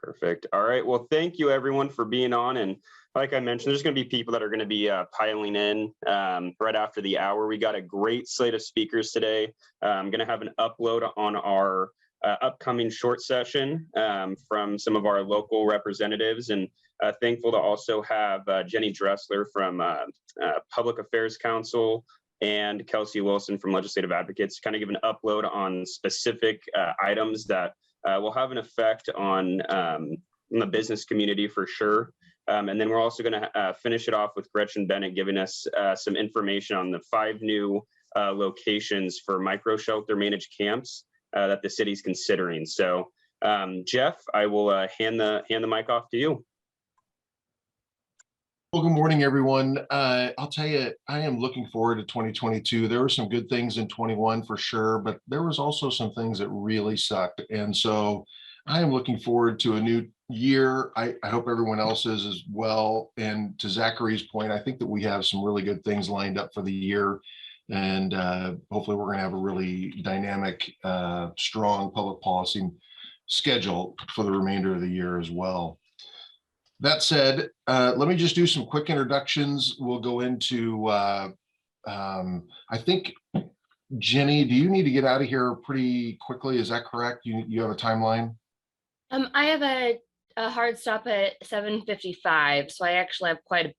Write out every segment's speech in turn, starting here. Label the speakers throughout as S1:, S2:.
S1: Perfect. All right. Well, thank you everyone for being on. And like I mentioned, there's going to be people that are going to be piling in right after the hour. We got a great slate of speakers today. I'm going to have an upload on our upcoming short session from some of our local representatives, and thankful to also have Jenny Dressler from Public Affairs Council and Kelsey Wilson from Legislative Advocates, kind of give an upload on specific items that will have an effect on the business community for sure. And then we're also going to finish it off with Gretchen Bennett giving us some information on the 5 new locations for micro shelter managed camps that the city's considering. So Jeff, I will hand the mic off to you.
S2: Well, good morning, everyone. I'll tell you, I am looking forward to 2022. There were some good things in 21 for sure, but there was also some things that really sucked. And so I am looking forward to a new year. I hope everyone else is as well. And to Zachary's point, I think that we have some really good things lined up for the year. And hopefully we're going to have a really dynamic, strong public policy schedule for the remainder of the year as well. That said, let me just do some quick introductions. We'll go into, I think, Jenny, do you need to get out of here pretty quickly? Is that correct? You have a timeline?
S3: I have a hard stop at 7:55, so I actually have quite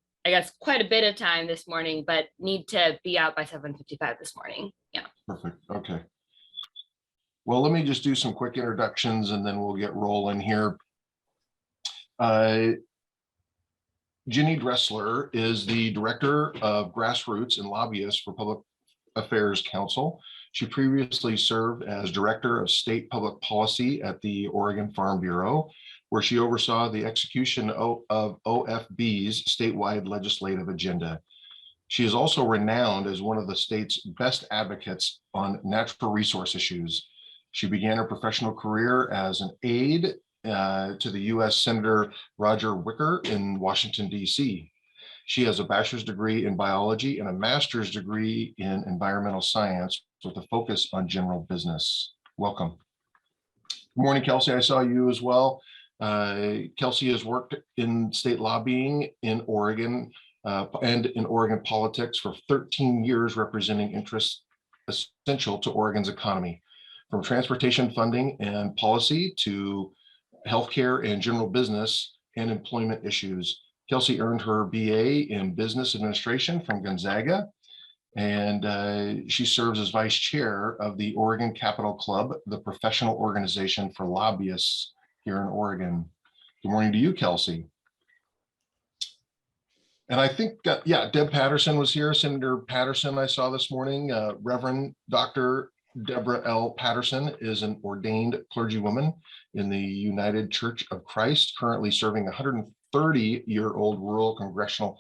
S3: a bit of time this morning, but need to be out by 7:55 this morning. Yeah. Perfect.
S2: Okay. Well, let me just do some quick introductions and then we'll get rolling here. Jenny Dressler is the Director of Grassroots and Lobbyist for Public Affairs Council. She previously served as Director of State Public Policy at the Oregon Farm Bureau, where she oversaw the execution of OFB's statewide legislative agenda. She is also renowned as one of the state's best advocates on natural resource issues. She began her professional career as an aide to the U.S. Senator Roger Wicker in Washington, D.C. She has a bachelor's degree in biology and a master's degree in environmental science with a focus on general business. Welcome. Good morning, Kelsey. I saw you as well. Kelsey has worked in state lobbying in Oregon and in Oregon politics for 13 years, representing interests essential to Oregon's economy, from transportation funding and policy to healthcare and general business and employment issues. Kelsey earned her BA in business administration from Gonzaga, and she serves as vice chair of the Oregon Capital Club, the professional organization for lobbyists here in Oregon. Good morning to you, Kelsey. And I think, yeah, Deb Patterson was here. Senator Patterson, I saw this morning. Reverend Dr. Deborah L. Patterson is an ordained clergywoman in the United Church of Christ, currently serving a 130-year-old rural congregational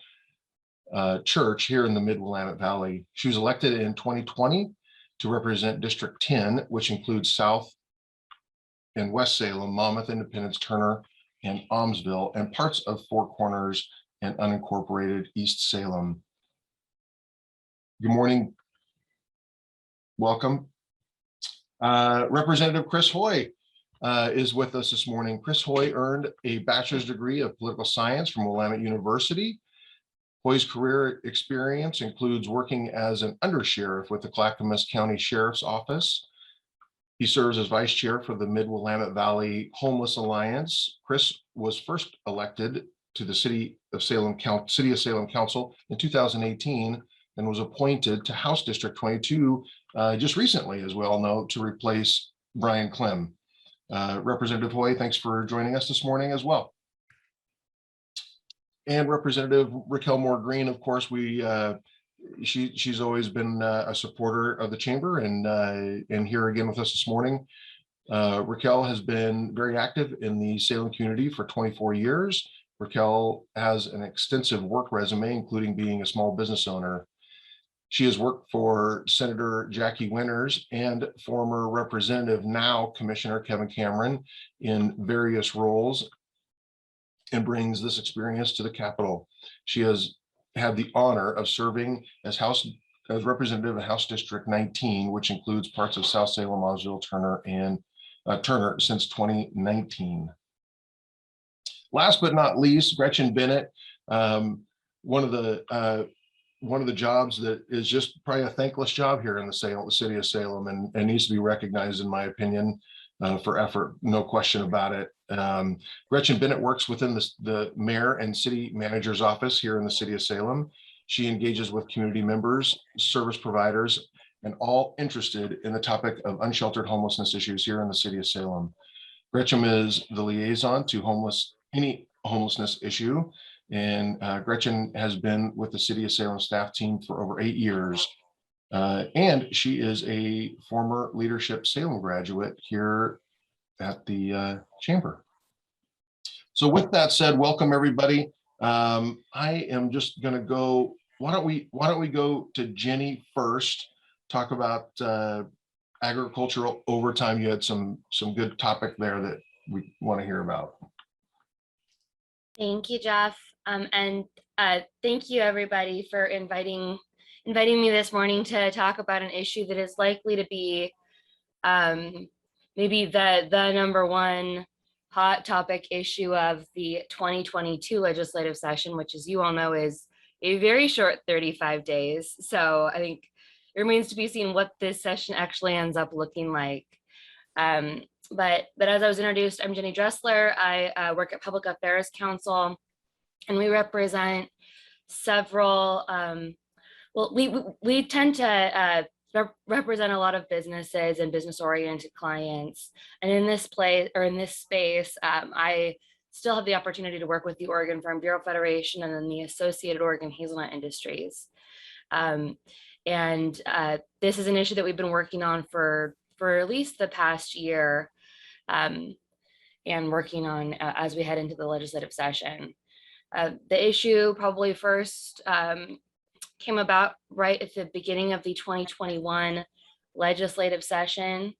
S2: church here in the Mid-Willamette Valley. She was elected in 2020 to represent District 10, which includes South and West Salem, Monmouth, Independence, Turner, and Almsville, and parts of Four Corners and unincorporated East Salem. Good morning. Welcome. Representative Chris Hoy is with us this morning. Chris Hoy earned a bachelor's degree of political science from Willamette University. Hoy's career experience includes working as an undersheriff with the Clackamas County Sheriff's Office. He serves as vice chair for the Mid-Willamette Valley Homeless Alliance. Chris was first elected to the City of Salem Council in 2018 and was appointed to House District 22 just recently, as we all know, to replace Brian Clem. Representative Hoy, thanks for joining us this morning as well. And Representative Raquel Moore Green, of course, she's always been a supporter of the chamber and here again with us this morning. Raquel has been very active in the Salem community for 24 years. Raquel has an extensive work resume, including being a small business owner. She has worked for Senator Jackie Winters and former Representative, now Commissioner Kevin Cameron, in various roles, and brings this experience to the Capitol. She has had the honor of serving as representative of House District 19, which includes parts of South Salem, Almsville, Turner, and Turner since 2019. Last but not least, Gretchen Bennett, one of the jobs that is just probably a thankless job here in the city of Salem, and needs to be recognized, in my opinion, for effort, no question about it. Gretchen Bennett works within the mayor and city manager's office here in the city of Salem. She engages with community members, service providers, and all interested in the topic of unsheltered homelessness issues here in the city of Salem. Gretchen is the liaison to any homelessness issue, and Gretchen has been with the city of Salem staff team for over 8 years. And she is a former Leadership Salem graduate here at the chamber. So with that said, welcome everybody. I am just going to go. Why don't we go to Jenny first? Talk about agricultural overtime. You had some good topic there that we want to hear about.
S3: Thank you, Jeff. And thank you everybody for inviting me this morning to talk about an issue that is likely to be maybe the number one hot topic issue of the 2022 legislative session, which, as you all know, is a very short 35 days. So I think it remains to be seen what this session actually ends up looking like. But as I was introduced, I'm Jenny Dressler. I work at Public Affairs Council, and we represent several, well, we tend to represent a lot of businesses and business-oriented clients. And in this space, I still have the opportunity to work with the Oregon Farm Bureau Federation and then the Associated Oregon Hazelnut Industries. This is an issue that we've been working on for at least the past year, and working on as we head into the legislative session. The issue probably first came about right at the beginning of the 2021 legislative session.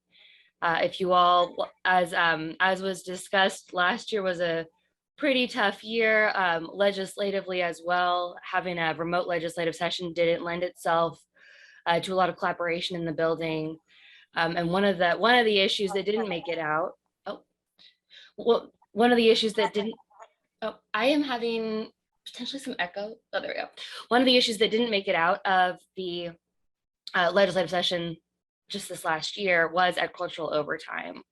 S3: If you all, as was discussed, last year was a pretty tough year legislatively as well. Having a remote legislative session didn't lend itself to a lot of collaboration in the building. And one of the issues that didn't make it out. One of the issues that didn't. I am having potentially some echo. Oh, there we go. One of the issues that didn't make it out of the legislative session just this last year was agricultural overtime.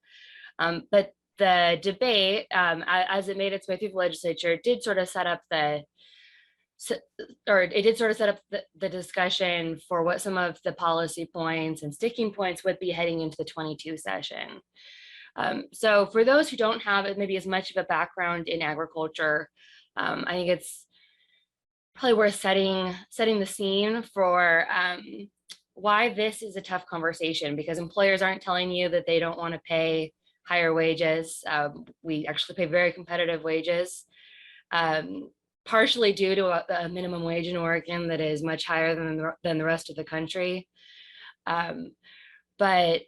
S3: But the debate, as it made its way through the legislature, did sort of set up the discussion for what some of the policy points and sticking points would be heading into the 22 session. So for those who don't have maybe as much of a background in agriculture, I think it's probably worth setting the scene for why this is a tough conversation, because employers aren't telling you that they don't want to pay higher wages. We actually pay very competitive wages, partially due to a minimum wage in Oregon that is much higher than the rest of the country. But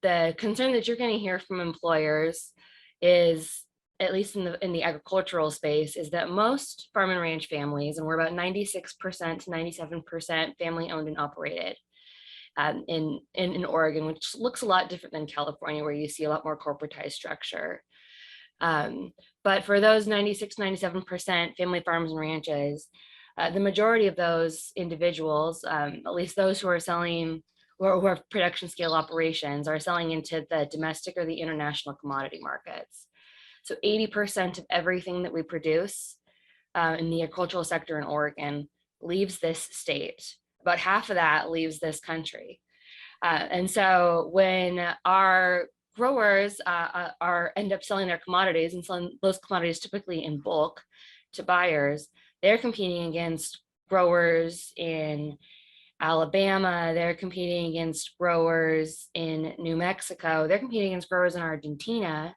S3: the concern that you're going to hear from employers is, at least in the agricultural space, is that most farm and ranch families, and we're about 96% to 97% family owned and operated in Oregon, which looks a lot different than California, where you see a lot more corporatized structure. But for those 96, 97% family farms and ranches, the majority of those individuals, at least those who are selling or who have production scale operations, are selling into the domestic or the international commodity markets. So 80% of everything that we produce in the agricultural sector in Oregon leaves this state. About half of that leaves this country. And so when our growers end up selling their commodities and selling those commodities typically in bulk to buyers, they're competing against growers in Alabama, they're competing against growers in New Mexico, they're competing against growers in Argentina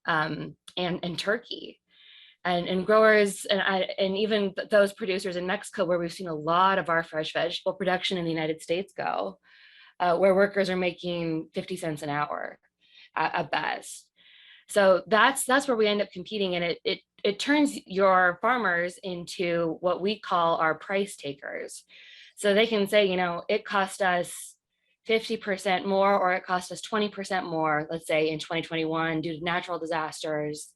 S3: and Turkey. And growers and even those producers in Mexico, where we've seen a lot of our fresh vegetable production in the United States go, where workers are making 50 cents an hour at best. So that's where we end up competing, and it turns your farmers into what we call our price takers. So they can say, it cost us 50% more, or it cost us 20% more, let's say in 2021 due to natural disasters.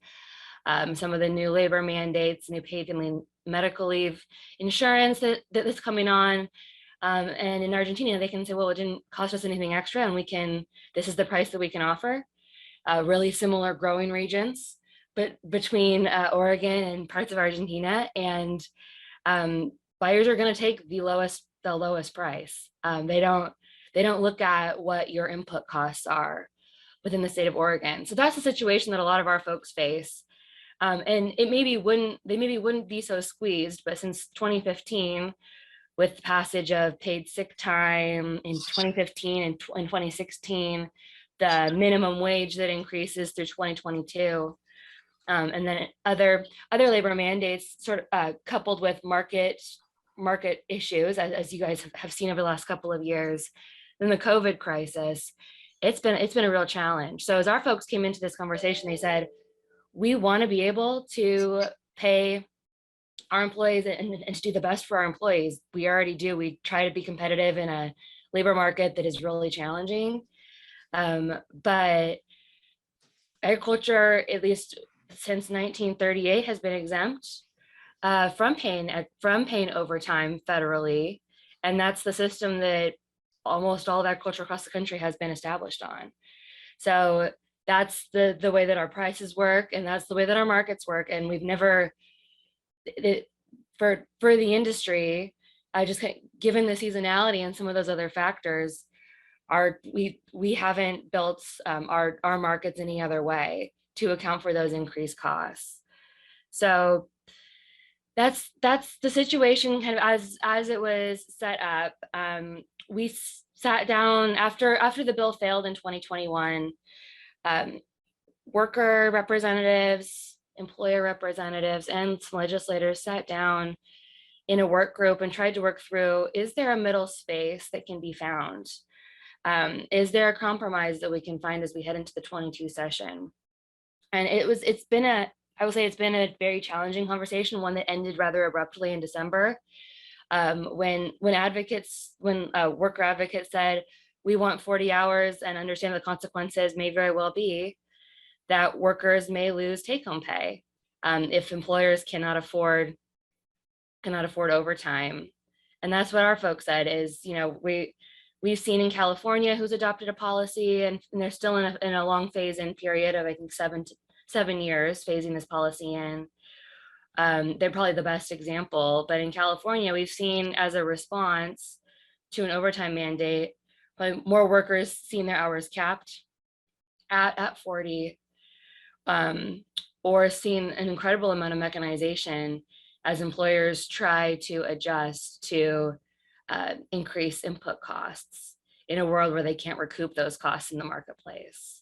S3: some of the new labor mandates, new paid family medical leave insurance that's coming on. And in Argentina, they can say, well, it didn't cost us anything extra, and this is the price that we can offer. Really similar growing regions, but between Oregon and parts of Argentina, and buyers are going to take the lowest price. They don't look at what your input costs are within the state of Oregon. So that's the situation that a lot of our folks face. And they maybe wouldn't be so squeezed, but since 2015, with the passage of paid sick time in 2015 and in 2016, the minimum wage that increases through 2022, and then other labor mandates sort of coupled with market issues, as you guys have seen over the last couple of years. Then the COVID crisis, it's been a real challenge. So as our folks came into this conversation, they said, we want to be able to pay our employees and to do the best for our employees. We already do. We try to be competitive in a labor market that is really challenging. But agriculture, at least since 1938, has been exempt from paying overtime federally. And that's the system that almost all of agriculture across the country has been established on. So that's the way that our prices work, and that's the way that our markets work. And we've never, for the industry, just given the seasonality and some of those other factors, we haven't built our markets any other way to account for those increased costs. So that's the situation kind of as it was set up. We sat down after the bill failed in 2021. Worker representatives, employer representatives, and some legislators sat down in a work group and tried to work through, is there a middle space that can be found? Is there a compromise that we can find as we head into the 22 session? And it's been a very challenging conversation, one that ended rather abruptly in December, when worker advocates said, we want 40 hours and understand the consequences may very well be that workers may lose take-home pay if employers cannot afford overtime. And that's what our folks said is, we've seen in California who's adopted a policy, and they're still in a long phase-in period of, I think, 7 years phasing this policy in. They're probably the best example, but in California, we've seen as a response to an overtime mandate, probably more workers seeing their hours capped at 40, or seeing an incredible amount of mechanization as employers try to adjust to increase input costs in a world where they can't recoup those costs in the marketplace.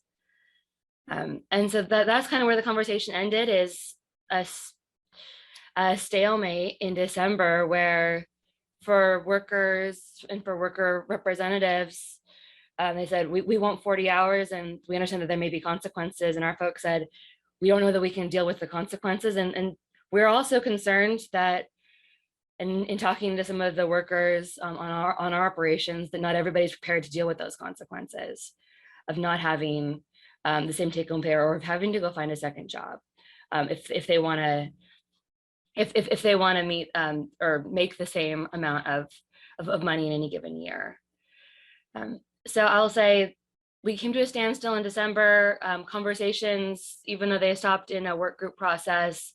S3: And so that's kind of where the conversation ended, is a stalemate in December, where for workers and for worker representatives, they said, we want 40 hours and we understand that there may be consequences. And our folks said, we don't know that we can deal with the consequences. And we're also concerned that, in talking to some of the workers on our operations, that not everybody's prepared to deal with those consequences of not having the same take-home pay, or of having to go find a second job if they want to meet or make the same amount of money in any given year. So I'll say we came to a standstill in December. Conversations, even though they stopped in a work group process,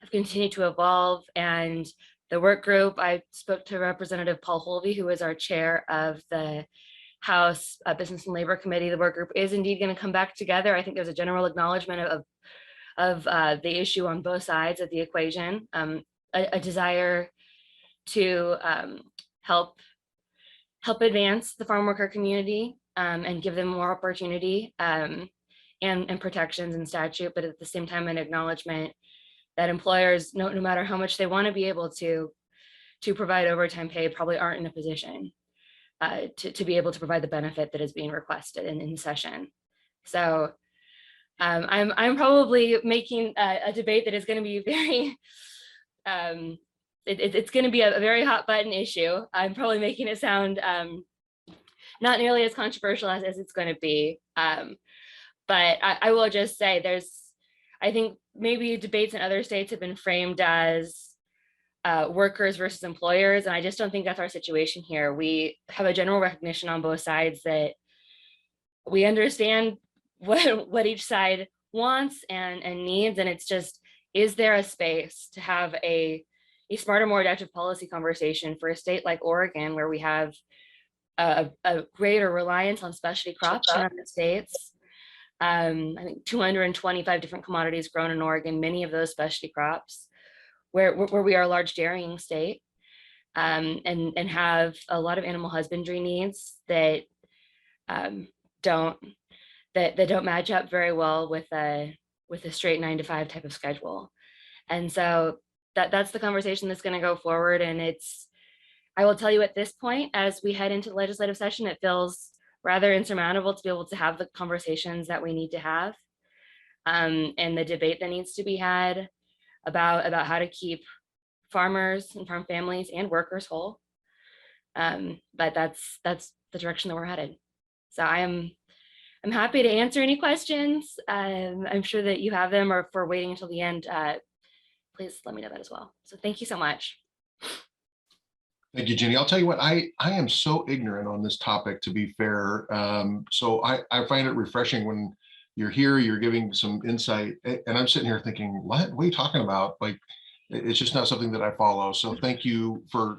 S3: have continued to evolve. And the work group, I spoke to Representative Paul Holvey, who is our chair of the House Business and Labor Committee. The work group is indeed going to come back together. I think there's a general acknowledgement of the issue on both sides of the equation, a desire to help advance the farm worker community and give them more opportunity and protections in statute, but at the same time an acknowledgement that employers, no matter how much they want to be able to provide overtime pay, probably aren't in a position to be able to provide the benefit that is being requested in session. So I'm probably making a debate that is going to be very, it's going to be a very hot button issue. I'm probably making it sound not nearly as controversial as it's going to be. But I will just say I think maybe debates in other states have been framed as workers versus employers, and I just don't think that's our situation here. We have a general recognition on both sides that we understand what each side wants and needs, and it's just, is there a space to have a smarter, more adaptive policy conversation for a state like Oregon, where we have a greater reliance on specialty crops in other states? I think 225 different commodities grown in Oregon, many of those specialty crops, where we are a large dairying state, and have a lot of animal husbandry needs that don't match up very well with a straight 9 to 5 type of schedule. And so that's the conversation that's going to go forward. And I will tell you at this point, as we head into the legislative session, it feels rather insurmountable to be able to have the conversations that we need to have, and the debate that needs to be had about how to keep farmers and farm families and workers whole. But that's the direction that we're headed. So I'm happy to answer any questions. I'm sure that you have them, or if we're waiting until the end, please let me know that as well. So thank you so much.
S2: Thank you, Jenny. I'll tell you what, I am so ignorant on this topic, to be fair. So I find it refreshing when you're here, you're giving some insight, and I'm sitting here thinking, what are you talking about? Like, it's just not something that I follow. So thank you for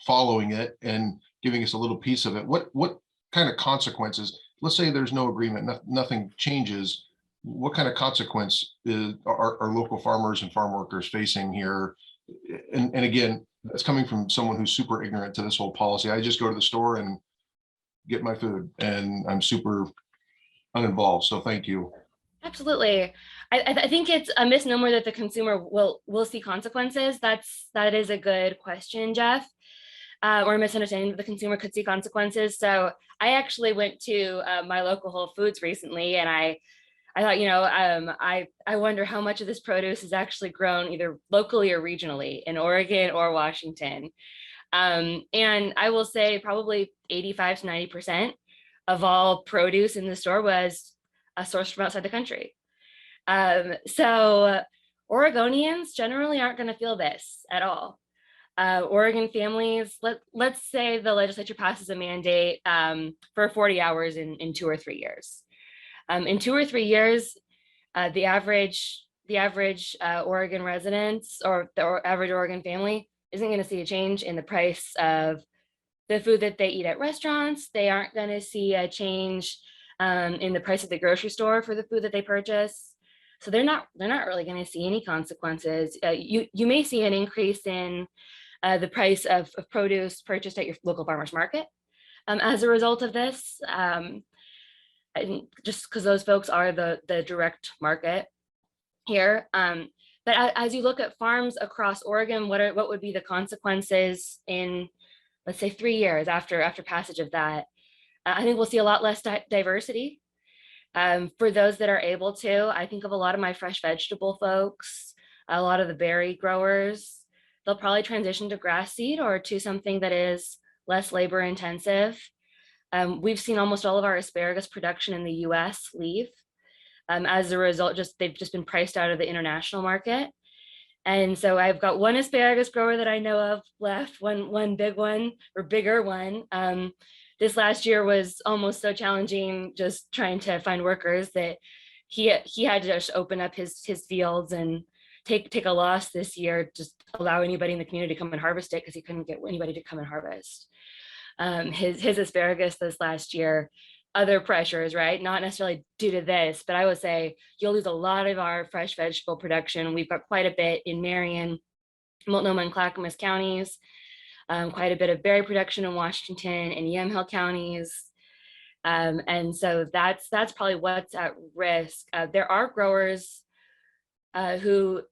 S2: following it and giving us a little piece of it. What kind of consequences, let's say there's no agreement, nothing changes, what kind of consequence are local farmers and farm workers facing here? And again, that's coming from someone who's super ignorant to this whole policy. I just go to the store and get my food, and I'm super uninvolved. So thank you.
S3: Absolutely. I think it's a misnomer that the consumer will see consequences. That is a good question, Jeff. Or a misunderstanding that the consumer could see consequences. So I actually went to my local Whole Foods recently, and I thought, I wonder how much of this produce is actually grown either locally or regionally in Oregon or Washington. And I will say probably 85 to 90% of all produce in the store was sourced from outside the country. So Oregonians generally aren't going to feel this at all. Oregon families, let's say the legislature passes a mandate for 40 hours in 2 or 3 years. In 2 or 3 years, the average Oregon residents, or the average Oregon family, isn't going to see a change in the price of the food that they eat at restaurants. They aren't going to see a change in the price at the grocery store for the food that they purchase. So they're not really going to see any consequences. You may see an increase in the price of produce purchased at your local farmer's market as a result of this. Just because those folks are the direct market here. But as you look at farms across Oregon, what would be the consequences in, let's say, 3 years after passage of that? I think we'll see a lot less diversity. For those that are able to, I think of a lot of my fresh vegetable folks, a lot of the berry growers, they'll probably transition to grass seed or to something that is less labor intensive. We've seen almost all of our asparagus production in the US leave. As a result, they've just been priced out of the international market. And so I've got one asparagus grower that I know of left, one big one, or bigger one. This last year was almost so challenging just trying to find workers that he had to just open up his fields and take a loss this year, just allow anybody in the community to come and harvest it, because he couldn't get anybody to come and harvest his asparagus this last year. Other pressures, right? Not necessarily due to this, but I would say you'll lose a lot of our fresh vegetable production. We've got quite a bit in Marion, Multnomah, and Clackamas counties, quite a bit of berry production in Washington and Yamhill counties. And so that's probably what's at risk. There are growers who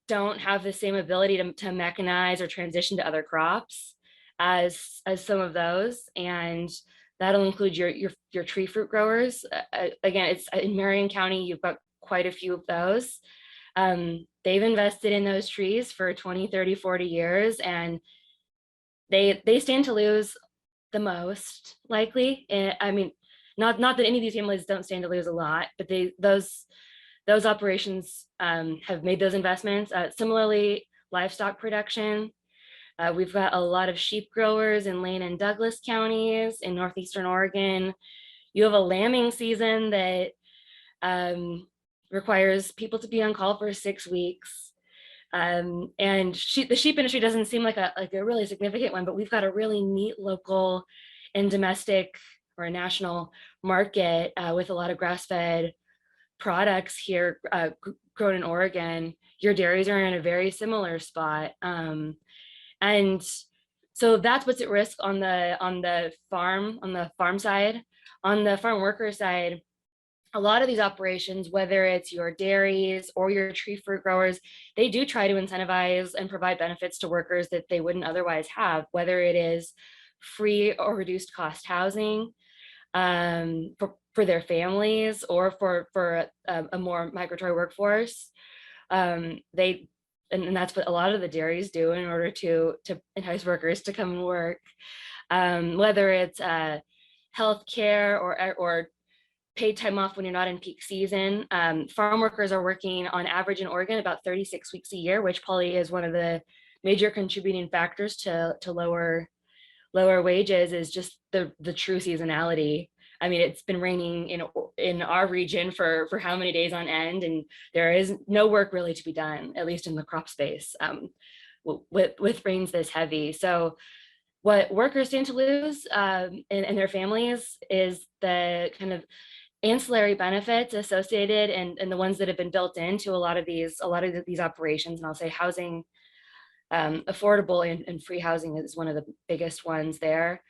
S3: don't have the same ability to mechanize or transition to other crops as some of those, and that'll include your tree fruit growers. Again, it's in Marion County, you've got quite a few of those. They've invested in those trees for 20, 30, 40 years, and they stand to lose the most likely. I mean, not that any of these families don't stand to lose a lot, but those those operations have made those investments. Similarly, livestock production. We've got a lot of sheep growers in Lane and Douglas counties in northeastern Oregon. You have a lambing season that requires people to be on call for 6 weeks. And the sheep industry doesn't seem like a really significant one, but we've got a really neat local and domestic or a national market with a lot of grass-fed products here grown in Oregon. Your dairies are in a very similar spot. And so that's what's at risk on the farm side. On the farm worker side, a lot of these operations, whether it's your dairies or your tree fruit growers, they do try to incentivize and provide benefits to workers that they wouldn't otherwise have, whether it is free or reduced cost housing for their families or for a more migratory workforce. And that's what a lot of the dairies do in order to entice workers to come and work, whether it's healthcare or paid time off when you're not in peak season. Farm workers are working on average in Oregon about 36 weeks a year, which probably is one of the major contributing factors to lower wages, is just the true seasonality. I mean, it's been raining in our region for how many days on end, and there is no work really to be done, at least in the crop space, with rains this heavy. So what workers stand to lose and their families is the kind of ancillary benefits associated and the ones that have been built into a lot of these operations. And I'll say housing, affordable and free housing is one of the biggest ones there.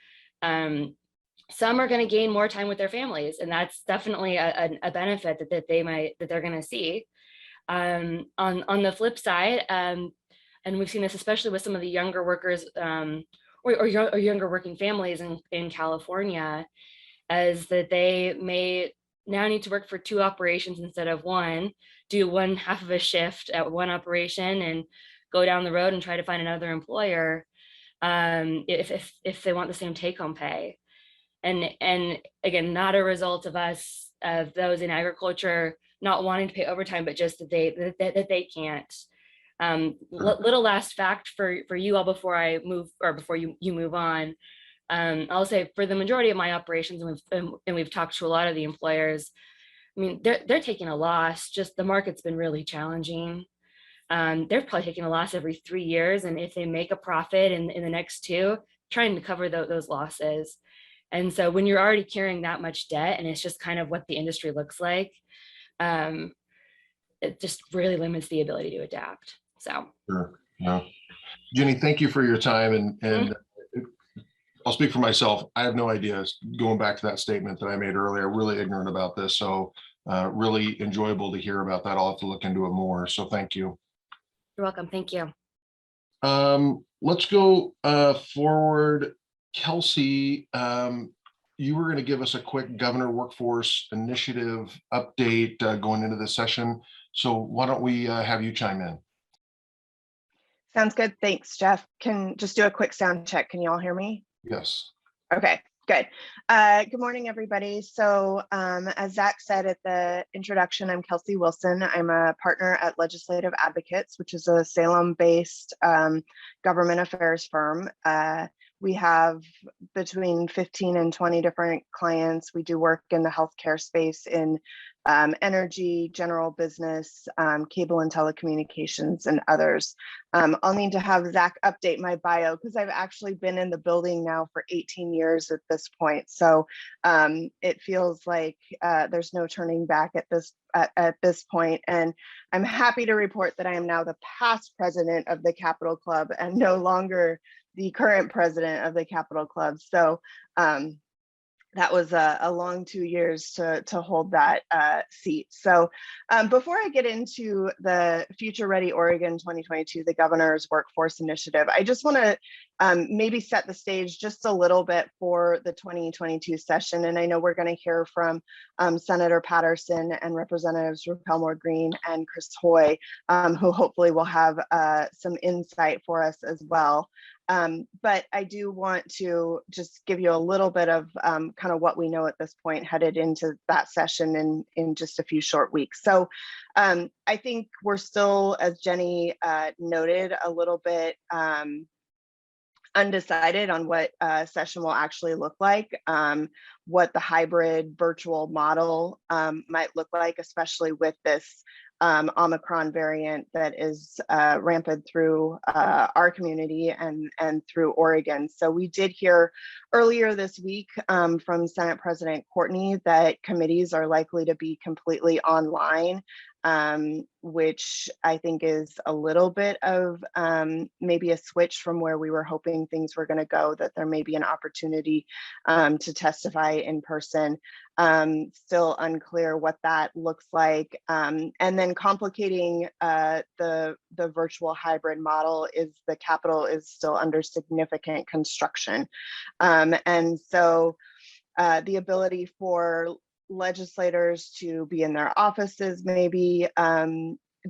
S3: Some are going to gain more time with their families, and that's definitely a benefit that they're going to see. On the flip side, and we've seen this especially with some of the younger workers or younger working families in California, as that they may now need to work for 2 operations instead of 1, do 1/2 of a shift at one operation and go down the road and try to find another employer if they want the same take-home pay. And again, not a result of those in agriculture not wanting to pay overtime, but just that they can't. Little last fact for you all before I move, or before you move on. I'll say for the majority of my operations, and we've talked to a lot of the employers, I mean, they're taking a loss. Just the market's been really challenging. They're probably taking a loss every 3 years, and if they make a profit in the next 2, trying to cover those losses. And so when you're already carrying that much debt, and it's just kind of what the industry looks like, it just really limits the ability to adapt. So
S2: Sure. Yeah. Jenny, thank you for your time. And I'll speak for myself. I have no idea, going back to that statement that I made earlier, really ignorant about this. So really enjoyable to hear about that. I'll have to look into it more. So thank you.
S3: You're welcome. Thank you.
S2: Let's go forward. Kelsey, you were going to give us a quick Governor Workforce Initiative update going into this session. So why don't we have you chime in?
S4: Sounds good. Thanks, Jeff. Can just do a quick sound check. Can you all hear me?
S2: Yes.
S4: Okay, good. Good morning, everybody. So as Zach said at the introduction, I'm Kelsey Wilson. I'm a partner at Legislative Advocates, which is a Salem-based government affairs firm. We have between 15 and 20 different clients. We do work in the healthcare space, in energy, general business, cable and telecommunications, and others. I'll need to have Zach update my bio because I've actually been in the building now for 18 years at this point. So it feels like there's no turning back at this point. And I'm happy to report that I am now the past president of the Capitol Club and no longer the current president of the Capitol Club. So that was a long 2 years to hold that seat. So before I get into the Future Ready Oregon 2022, the governor's workforce initiative, I just want to maybe set the stage just a little bit for the 2022 session. And I know we're going to hear from Senator Patterson and Representatives Repelmore Green and Chris Hoy, who hopefully will have some insight for us as well. But I do want to just give you a little bit of kind of what we know at this point headed into that session in just a few short weeks. So I think we're still, as Jenny noted, a little bit undecided on what session will actually look like, what the hybrid virtual model might look like, especially with this Omicron variant that is rampant through our community and through Oregon. So we did hear earlier this week from Senate President Courtney that committees are likely to be completely online, which I think is a little bit of maybe a switch from where we were hoping things were going to go, that there may be an opportunity to testify in person. Still unclear what that looks like. And then complicating the virtual hybrid model is the Capitol is still under significant construction. And so the ability for legislators to be in their offices may be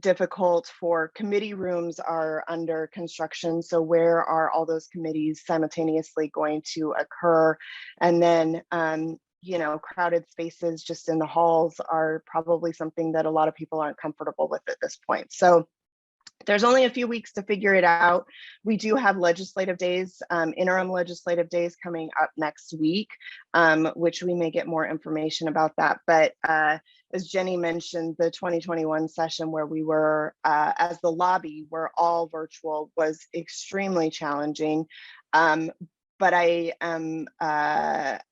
S4: difficult. For committee rooms are under construction. So where are all those committees simultaneously going to occur? And then you know, crowded spaces just in the halls are probably something that a lot of people aren't comfortable with at this point. So there's only a few weeks to figure it out. We do have legislative days, interim legislative days coming up next week, which we may get more information about that. But as Jenny mentioned, the 2021 session where we were, as the lobby, were all virtual, was extremely challenging. But I'm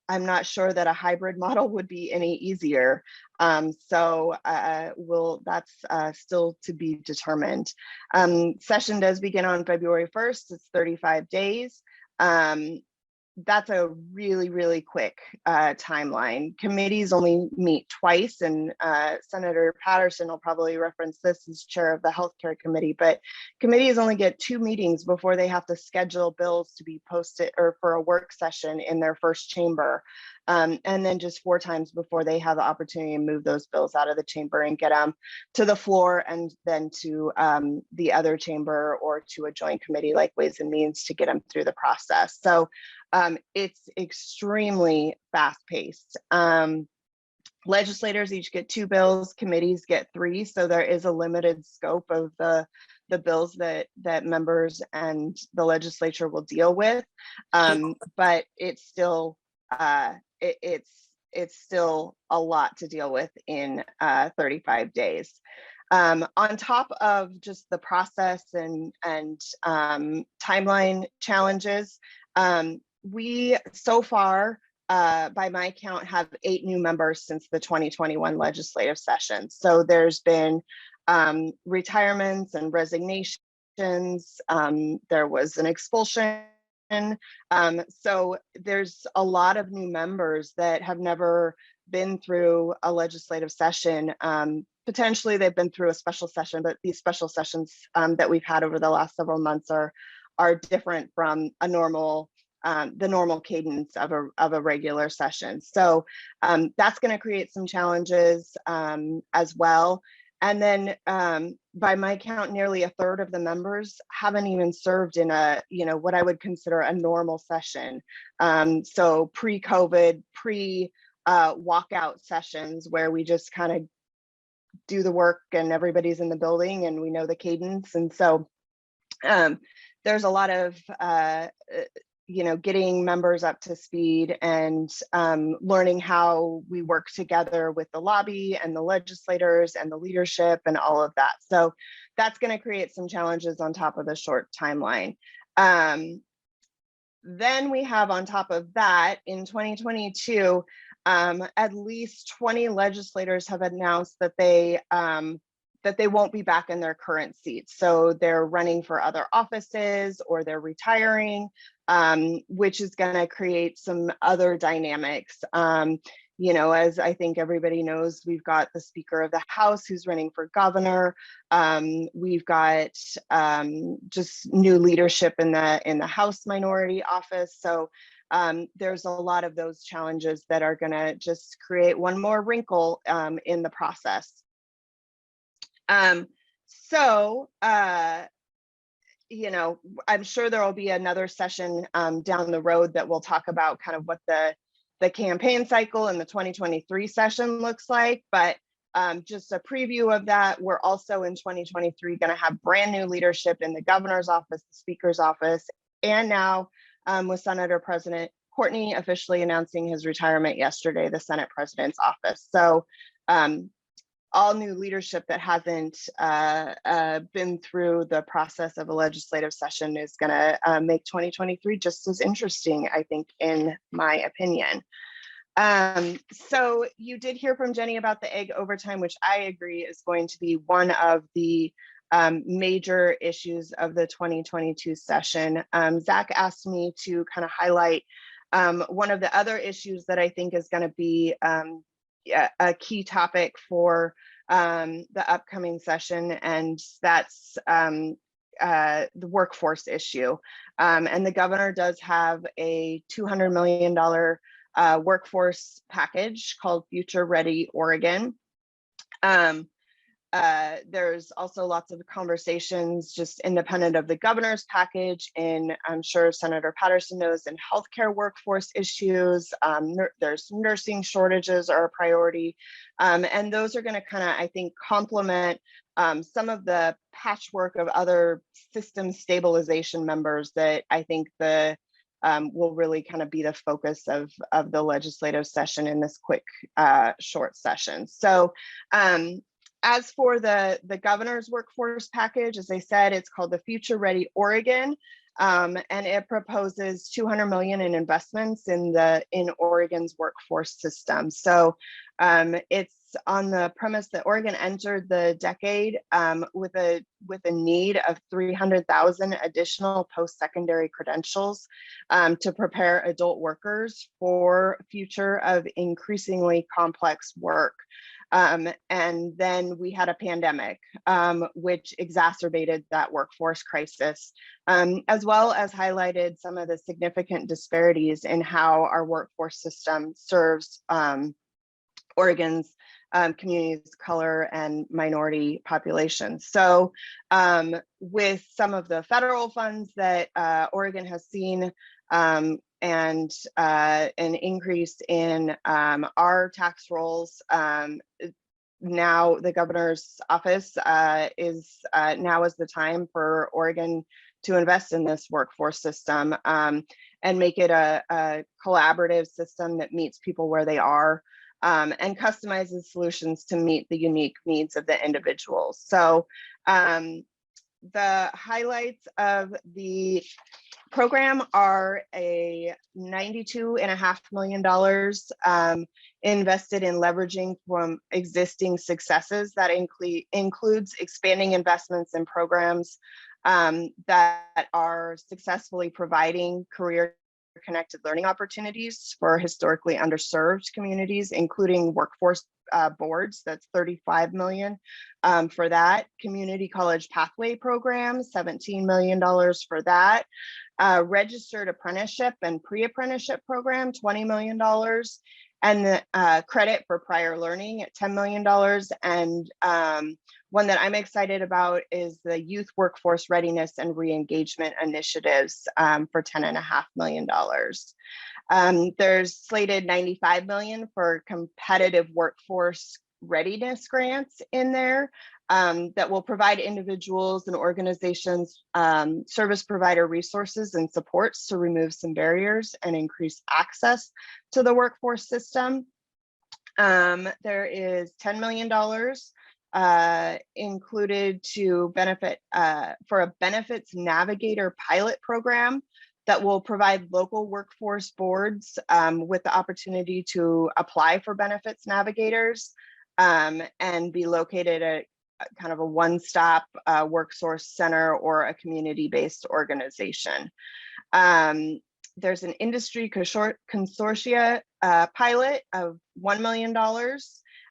S4: not sure that a hybrid model would be any easier. So that's still to be determined. Session does begin on February 1st. It's 35 days. That's a really, really quick timeline. Committees only meet twice, and Senator Patterson will probably reference this as chair of the Healthcare Committee, but committees only get 2 meetings before they have to schedule bills to be posted or for a work session in their first chamber. And then just 4 times before they have the opportunity to move those bills out of the chamber and get them to the floor and then to the other chamber or to a joint committee like Ways and Means to get them through the process. So it's extremely fast-paced. Legislators each get 2 bills, committees get 3, so there is a limited scope of the bills that members and the legislature will deal with, but it's still it's still a lot to deal with in 35 days. On top of just the process and timeline challenges, we so far, by my count, have 8 new members since the 2021 legislative session. So there's been retirements and resignations. There was an expulsion. So there's a lot of new members that have never been through a legislative session. Potentially they've been through a special session, but these special sessions that we've had over the last several months are different from a normal the normal cadence of a regular session. So that's going to create some challenges as well. And then by my count, nearly a third of the members haven't even served in a, what I would consider a normal session. So pre-COVID, walkout sessions where we just kind of do the work and everybody's in the building and we know the cadence. And so there's a lot of, getting members up to speed and learning how we work together with the lobby and the legislators and the leadership and all of that. So that's going to create some challenges on top of the short timeline. Then we have on top of that, in 2022, at least 20 legislators have announced that they won't be back in their current seats. So they're running for other offices or they're retiring, which is going to create some other dynamics. as I think everybody knows, we've got the Speaker of the House who's running for governor. We've got just new leadership in the House Minority Office. So there's a lot of those challenges that are going to just create one more wrinkle in the process. I'm sure there will be another session down the road that we'll talk about kind of what the campaign cycle and the 2023 session looks like. But just a preview of that, we're also in 2023 going to have brand new leadership in the governor's office, the speaker's office, and now with Senator President Courtney officially announcing his retirement yesterday, the Senate President's office. So all new leadership that hasn't been through the process of a legislative session is going to make 2023 just as interesting, I think, in my opinion. So you did hear from Jenny about the egg overtime, which I agree is going to be one of the major issues of the 2022 session. Zach asked me to kind of highlight one of the other issues that I think is going to be a key topic for the upcoming session, and that's the workforce issue. And the governor does have a $200 million workforce package called Future Ready Oregon. There's also lots of conversations just independent of the governor's package, and I'm sure Senator Patterson knows, in healthcare workforce issues. There's nursing shortages are a priority, and those are going to kind of, I think, complement some of the patchwork of other system stabilization members that I think will really kind of be the focus of the legislative session in this quick short session. So as for the governor's workforce package, as I said, it's called the Future Ready Oregon, and it proposes $200 million in investments in Oregon's workforce system. So it's on the premise that Oregon entered the decade with a need of 300,000 additional post-secondary credentials to prepare adult workers for a future of increasingly complex work. And then we had a pandemic, which exacerbated that workforce crisis, as well as highlighted some of the significant disparities in how our workforce system serves Oregon's communities of color and minority populations. So with some of the federal funds that Oregon has seen, and an increase in our tax rolls, now the governor's office is the time for Oregon to invest in this workforce system and make it a collaborative system that meets people where they are, and customizes solutions to meet the unique needs of the individuals. So the highlights of the program are a $92.5 million invested in leveraging from existing successes. That includes expanding investments in programs that are successfully providing career-connected learning opportunities for historically underserved communities, including workforce boards. That's $35 million for that. Community college pathway program, $17 million for that. Registered apprenticeship and pre-apprenticeship program, $20 million. And the credit for prior learning at $10 million. And one that I'm excited about is the youth workforce readiness and re-engagement initiatives for $10.5 million. There's slated $95 million for competitive workforce readiness grants in there that will provide individuals and organizations service provider resources and supports to remove some barriers and increase access to the workforce system. There is $10 million included to benefit for a benefits navigator pilot program that will provide local workforce boards with the opportunity to apply for benefits navigators and be located at kind of a one-stop workforce center or a community-based organization. There's an industry consortia pilot of $1 million.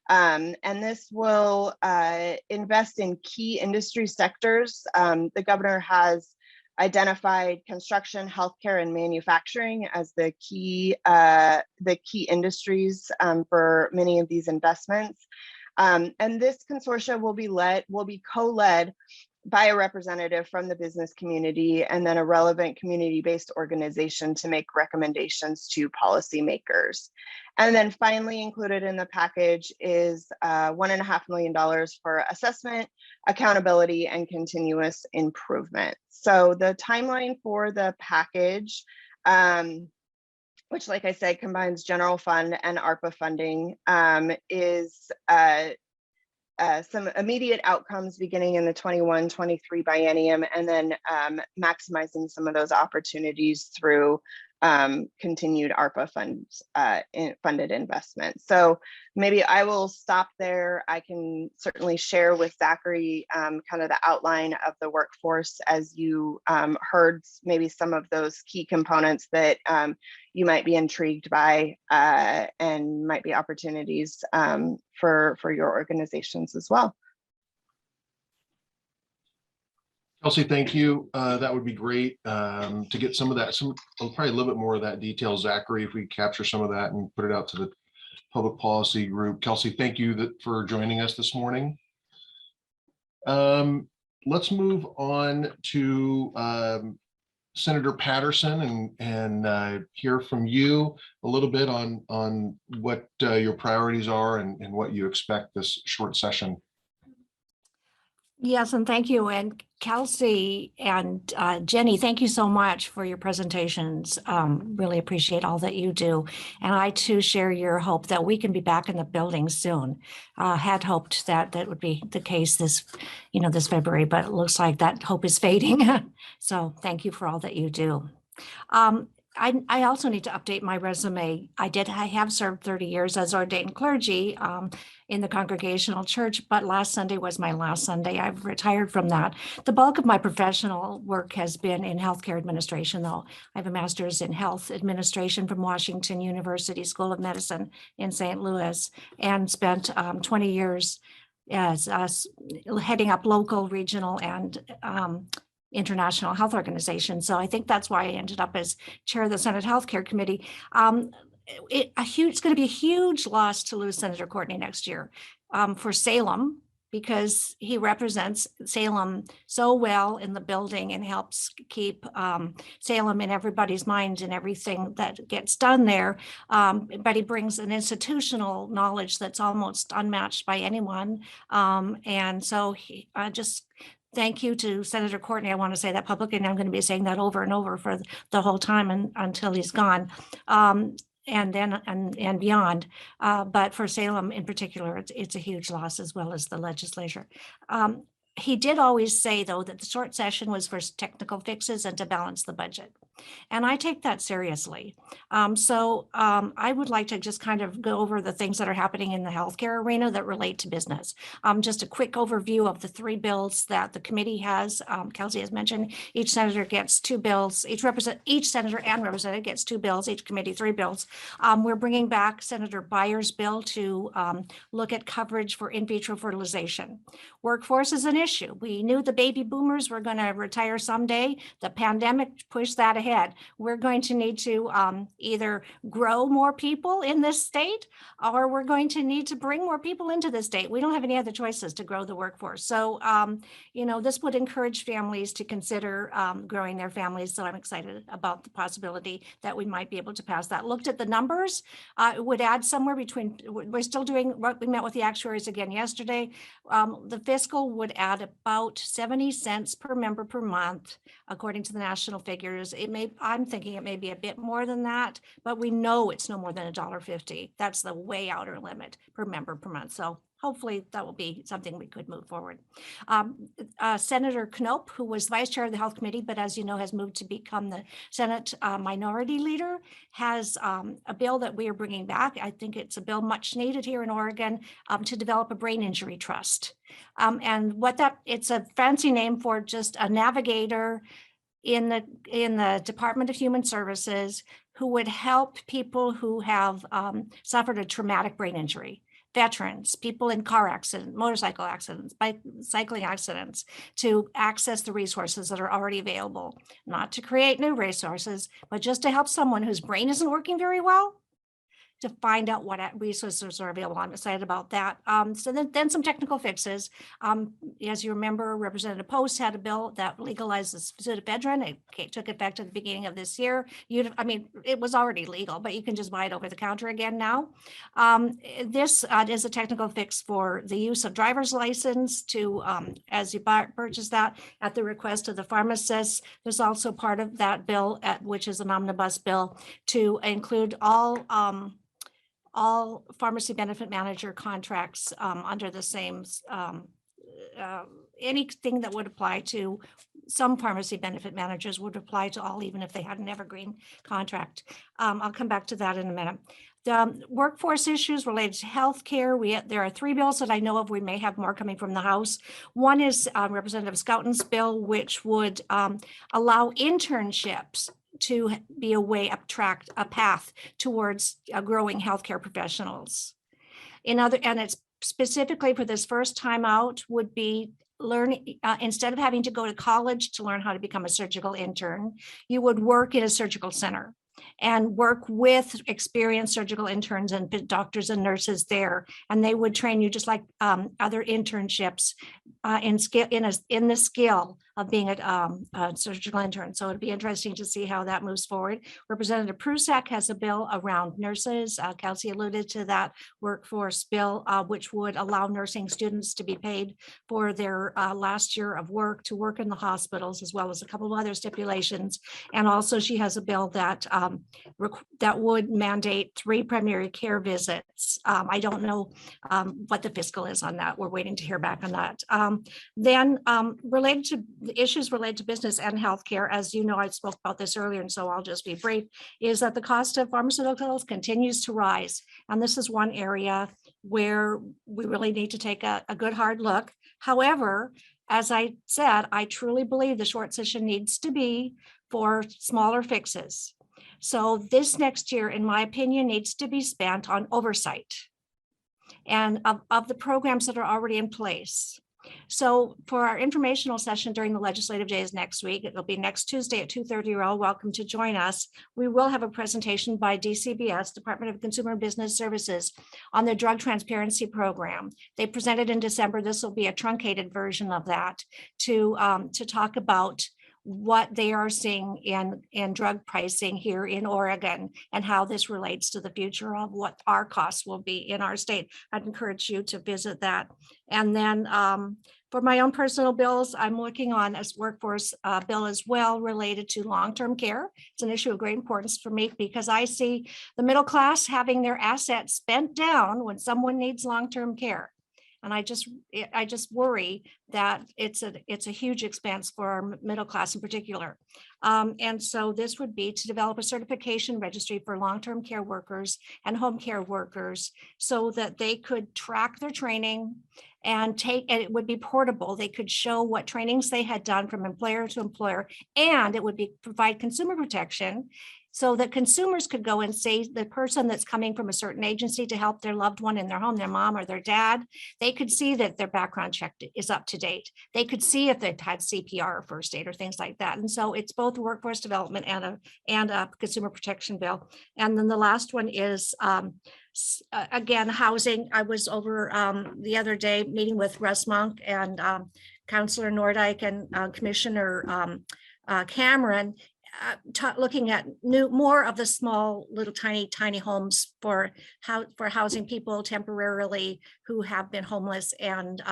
S4: And this will invest in key industry sectors. The governor has identified construction, healthcare, and manufacturing as the key industries for many of these investments. And this consortia will be co-led by a representative from the business community and then a relevant community-based organization to make recommendations to policymakers. And then finally included in the package is $1.5 million for assessment, accountability, and continuous improvement. So the timeline for the package, which, like I said, combines general fund and ARPA funding, is some immediate outcomes beginning in the 21-23 biennium, and then maximizing some of those opportunities through continued ARPA funds, funded investment. So maybe I will stop there. I can certainly share with Zachary kind of the outline of the workforce as you heard maybe some of those key components that you might be intrigued by and might be opportunities for your organizations as well.
S2: Kelsey, thank you. That would be great to get some of that, probably a little bit more of that detail, Zachary, if we capture some of that and put it out to the public policy group. Kelsey, thank you for joining us this morning. Let's move on to Senator Patterson and hear from you a little bit on what your priorities are and what you expect this short session.
S5: Yes, and thank you. And Kelsey and Jenny, thank you so much for your presentations. Really appreciate all that you do. And I too share your hope that we can be back in the building soon. Had hoped that would be the case this February, but it looks like that hope is fading. So thank you for all that you do. I also need to update my resume. I have served 30 years as ordained clergy in the Congregational Church, but last Sunday was my last Sunday. I've retired from that. The bulk of my professional work has been in healthcare administration, though. I have a master's in health administration from Washington University School of Medicine in St. Louis, and spent 20 years as heading up local, regional, and international health organizations. So I think that's why I ended up as chair of the Senate Healthcare Committee. It's going to be a huge loss to lose Senator Courtney next year for Salem, because he represents Salem so well in the building and helps keep Salem in everybody's minds and everything that gets done there. But he brings an institutional knowledge that's almost unmatched by anyone. And so thank you to Senator Courtney. I want to say that publicly, and I'm going to be saying that over and over for the whole time until he's gone, and then and beyond. But for Salem in particular, it's a huge loss, as well as the legislature. He did always say, though, that the short session was for technical fixes and to balance the budget. And I take that seriously. So I would like to just kind of go over the things that are happening in the healthcare arena that relate to business. Just a quick overview of the 3 bills that the committee has. Kelsey has mentioned each senator gets 2 bills. Each senator and representative gets 2 bills, each committee 3 bills. We're bringing back Senator Byer's bill to look at coverage for in vitro fertilization. Workforce is an issue. We knew the baby boomers were going to retire someday. The pandemic pushed that ahead. We're going to need to either grow more people in this state, or we're going to need to bring more people into the state. We don't have any other choices to grow the workforce. So, this would encourage families to consider growing their families. So I'm excited about the possibility that we might be able to pass that. Looked at the numbers, it would add somewhere between, we're still doing what we met with the actuaries again yesterday. The fiscal would add about 70 cents per member per month, according to the national figures. I'm thinking it may be a bit more than that, but we know it's no more than $1.50. That's the way outer limit per member per month. So hopefully that will be something we could move forward. Senator Knopp, who was vice chair of the health committee, but as you know, has moved to become the Senate minority leader, has a bill that we are bringing back. I think it's a bill much needed here in Oregon to develop a brain injury trust. And it's a fancy name for just a navigator in the Department of Human Services who would help people who have suffered a traumatic brain injury, veterans, people in car accidents, motorcycle accidents, cycling accidents, to access the resources that are already available, not to create new resources, but just to help someone whose brain isn't working very well to find out what resources are available. I'm excited about that. So then some technical fixes. As you remember, Representative Post had a bill that legalizes pseudoephedrine. It took effect at the beginning of this year. I mean, it was already legal, but you can just buy it over the counter again now. This is a technical fix for the use of driver's license to, as you purchase that at the request of the pharmacist. There's also part of that bill, which is an omnibus bill, to include all pharmacy benefit manager contracts under the same, anything that would apply to some pharmacy benefit managers would apply to all, even if they had an evergreen contract. I'll come back to that in a minute. The workforce issues related to healthcare, there are 3 bills that I know of. We may have more coming from the House. One is Representative Scouten's bill, which would allow internships to be a path towards growing healthcare professionals. And it's specifically for this first time out would be learning, instead of having to go to college to learn how to become a surgical intern, you would work in a surgical center and work with experienced surgical interns and doctors and nurses there. And they would train you just like other internships in the skill of being a surgical intern. So it'd be interesting to see how that moves forward. Representative Prusak has a bill around nurses. Kelsey alluded to that workforce bill, which would allow nursing students to be paid for their last year of work to work in the hospitals, as well as a couple of other stipulations. And also she has a bill that that would mandate 3 primary care visits. I don't know what the fiscal is on that. We're waiting to hear back on that. Then related to the issues related to business and healthcare, as you know, I spoke about this earlier, and so I'll just be brief, is that the cost of pharmaceuticals continues to rise. And this is one area where we really need to take a good hard look. However, as I said, I truly believe the short session needs to be for smaller fixes. So this next year, in my opinion, needs to be spent on oversight and of the programs that are already in place. So for our informational session during the legislative days next week, it'll be next Tuesday at 2:30. You're all welcome to join us. We will have a presentation by DCBS, Department of Consumer and Business Services, on the drug transparency program. They presented in December. This will be a truncated version of that to talk about what they are seeing in drug pricing here in Oregon and how this relates to the future of what our costs will be in our state. I'd encourage you to visit that. And then for my own personal bills, I'm working on a workforce bill as well related to long-term care. It's an issue of great importance for me because I see the middle class having their assets spent down when someone needs long-term care. And I just worry that it's a huge expense for our middle class in particular. And so this would be to develop a certification registry for long-term care workers and home care workers so that they could track their training and it would be portable. They could show what trainings they had done from employer to employer, and it would provide consumer protection so that consumers could go and see the person that's coming from a certain agency to help their loved one in their home, their mom or their dad. They could see that their background check is up to date. They could see if they've had CPR or first aid or things like that. And so it's both workforce development and a consumer protection bill. And then the last one is, again, housing. I was over the other day meeting with Russ Monk and Councillor Nordyke and Commissioner Cameron, looking at more of the small little tiny homes for housing people temporarily who have been homeless. And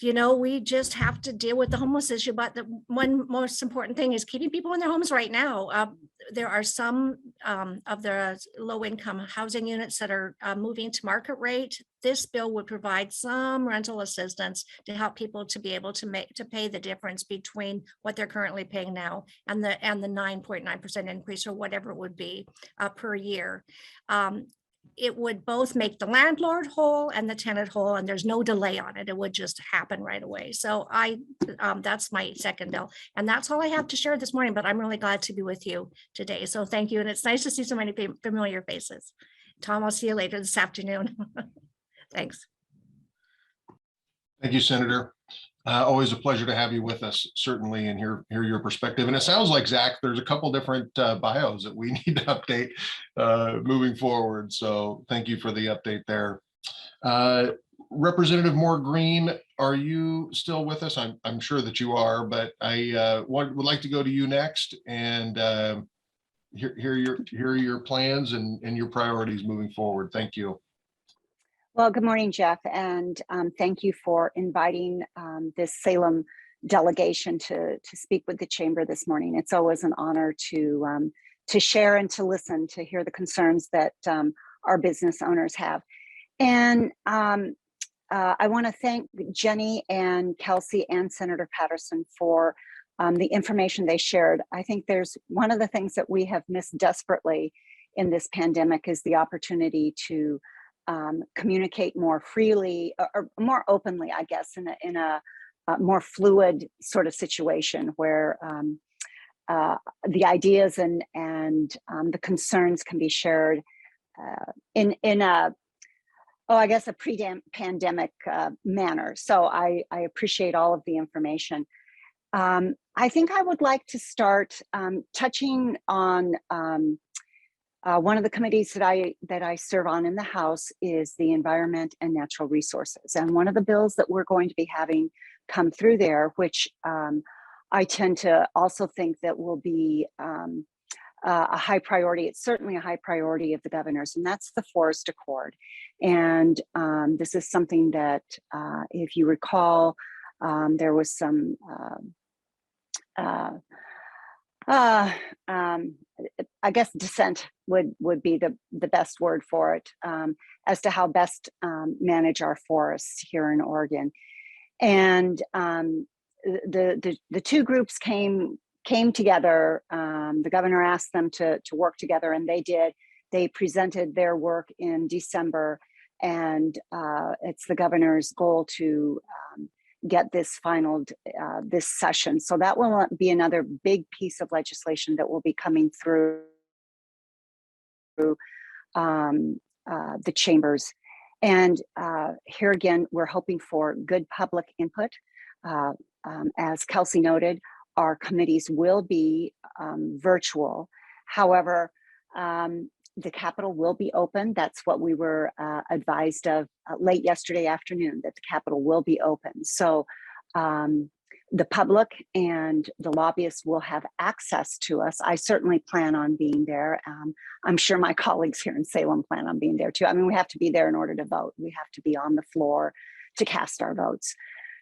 S5: we just have to deal with the homeless issue. But the one most important thing is keeping people in their homes right now. There are some of the low-income housing units that are moving to market rate. This bill would provide some rental assistance to help people to be able to pay the difference between what they're currently paying now and the 9.9% increase or whatever it would be per year. it would both make the landlord whole and the tenant whole, and there's no delay on it. It would just happen right away. So that's my second bill. And that's all I have to share this morning, but I'm really glad to be with you today. So thank you. And it's nice to see so many familiar faces. Tom, I'll see you later this afternoon. Thanks.
S2: Thank you, Senator. Always a pleasure to have you with us, certainly, and hear your perspective. And it sounds like, Zach, there's a couple different bios that we need to update moving forward. So thank you for the update there. Representative Moore Green, are you still with us? I'm sure that you are, but I would like to go to you next and hear your plans and your priorities moving forward. Thank you.
S6: Well, good morning, Jeff, and thank you for inviting this Salem delegation to speak with the chamber this morning. It's always an honor to share and to listen, to hear the concerns that our business owners have. And I want to thank Jenny and Kelsey and Senator Patterson for the information they shared. I think there's one of the things that we have missed desperately in this pandemic is the opportunity to communicate more freely or more openly, I guess, in a more fluid sort of situation where the ideas and the concerns can be shared in a pre-pandemic manner. So I appreciate all of the information. I think I would like to start touching on one of the committees that I serve on in the House is the Environment and Natural Resources. And one of the bills that we're going to be having come through there, which I tend to also think that will be a high priority. It's certainly a high priority of the governor's, and that's the Forest Accord. And this is something that, if you recall, there was some I guess dissent would be the best word for it, as to how best manage our forests here in Oregon. And the two groups came together. The governor asked them to work together, and they did. They presented their work in December, and it's the governor's goal to get this finalized this session. So that will be another big piece of legislation that will be coming through the chambers. And here again, we're hoping for good public input. As Kelsey noted, our committees will be virtual. However, the Capitol will be open. That's what we were advised of late yesterday afternoon, that the Capitol will be open. So the public and the lobbyists will have access to us. I certainly plan on being there. I'm sure my colleagues here in Salem plan on being there too. I mean, we have to be there in order to vote. We have to be on the floor to cast our votes.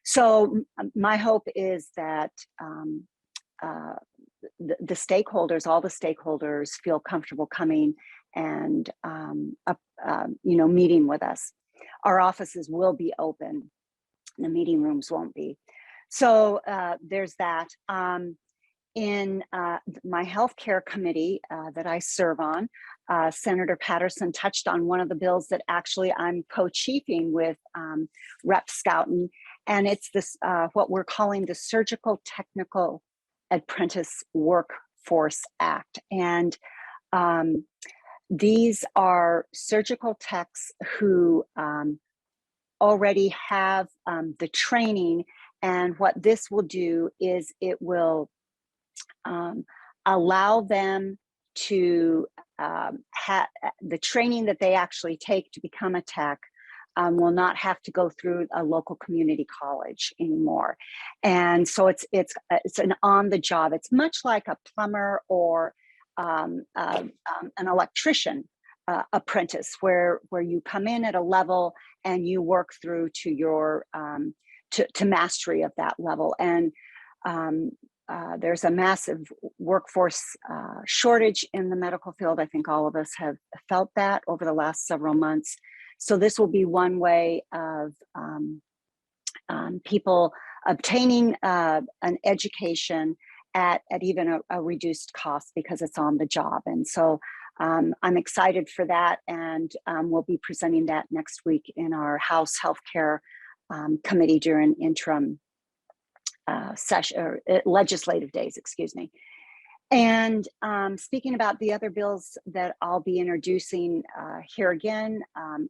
S6: So my hope is that the stakeholders, all the stakeholders, feel comfortable coming and meeting with us. Our offices will be open. The meeting rooms won't be. So there's that. In my healthcare committee that I serve on, Senator Patterson touched on one of the bills that actually I'm co-chiefing with Rep. Scouten, and it's this what we're calling the Surgical Technical Apprentice Workforce Act. And these are surgical techs who already have the training, and what this will do is it will allow them to have the training that they actually take to become a tech will not have to go through a local community college anymore. And so it's an on-the-job. It's much like a plumber or an electrician apprentice, where you come in at a level and you work through to your to mastery of that level. And there's a massive workforce shortage in the medical field. I think all of us have felt that over the last several months. So this will be one way of people obtaining an education at even a reduced cost, because it's on the job. And so I'm excited for that, and we'll be presenting that next week in our House Healthcare Committee during interim session or legislative days, excuse me. And speaking about the other bills that I'll be introducing here again,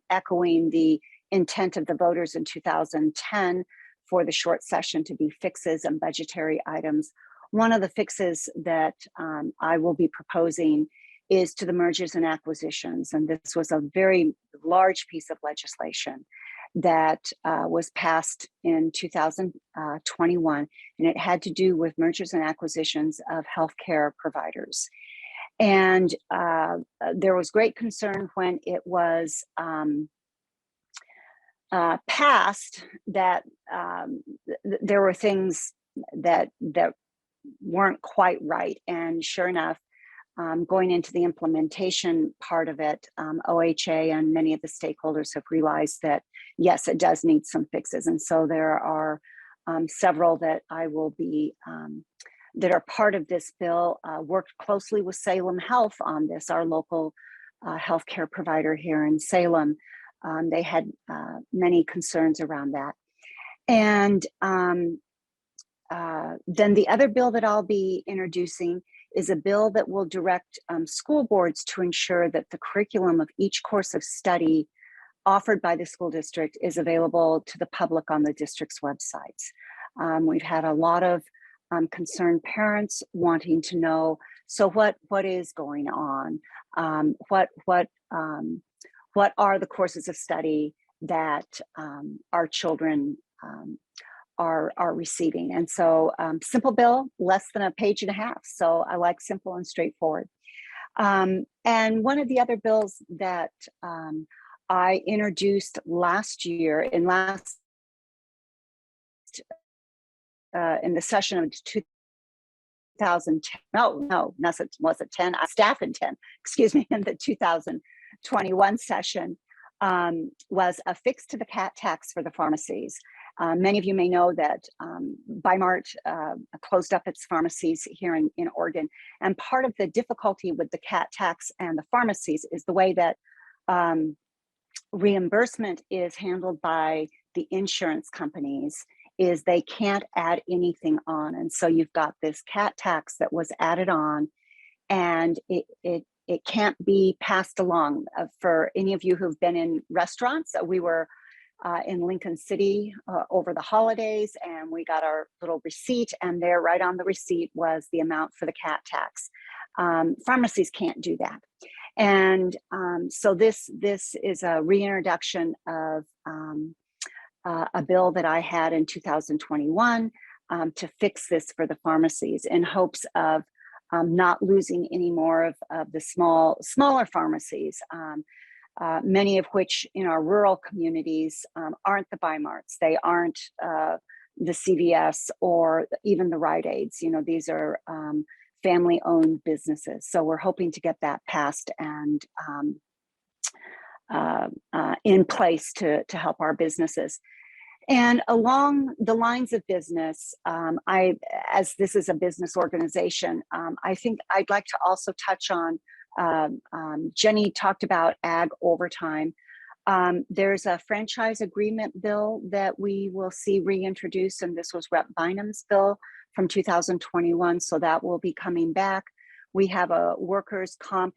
S6: echoing the intent of the voters in 2010 for the short session to be fixes and budgetary items. One of the fixes that I will be proposing is to the mergers and acquisitions. And this was a very large piece of legislation that was passed in 2021, and it had to do with mergers and acquisitions of healthcare providers. And there was great concern when it was passed that there were things that weren't quite right. And sure enough, going into the implementation part of it, OHA and many of the stakeholders have realized that, yes, it does need some fixes. And so there are several that I will be, that are part of this bill, worked closely with Salem Health on this, our local healthcare provider here in Salem. They had many concerns around that. And then the other bill that I'll be introducing is a bill that will direct school boards to ensure that the curriculum of each course of study offered by the school district is available to the public on the district's websites. We've had a lot of concerned parents wanting to know, so what is going on? What are the courses of study that our children are receiving? And so simple bill, less than a page and a half. So I like simple and straightforward. And one of the other bills that I introduced last year in the session of 2010, was it 10? Staff in 10, excuse me, in the 2021 session was a fix to the CAT tax for the pharmacies. Many of you may know that Bi-Mart closed up its pharmacies here in Oregon. And part of the difficulty with the CAT tax and the pharmacies is the way that reimbursement is handled by the insurance companies is they can't add anything on. And so you've got this CAT tax that was added on, and it can't be passed along. For any of you who've been in restaurants, we were in Lincoln City over the holidays, and we got our little receipt, and there right on the receipt was the amount for the CAT tax. Pharmacies can't do that. And so this is a reintroduction of a bill that I had in 2021 to fix this for the pharmacies in hopes of not losing any more of the smaller pharmacies, many of which in our rural communities aren't the Bi-Marts. They aren't the CVS or even the Rite Aids. You know, these are family-owned businesses. So we're hoping to get that passed and in place to help our businesses. And along the lines of business, as this is a business organization, I think I'd like to also touch on, Jenny talked about ag overtime. There's a franchise agreement bill that we will see reintroduced, and this was Rep. Bynum's bill from 2021, so that will be coming back. We have a workers' comp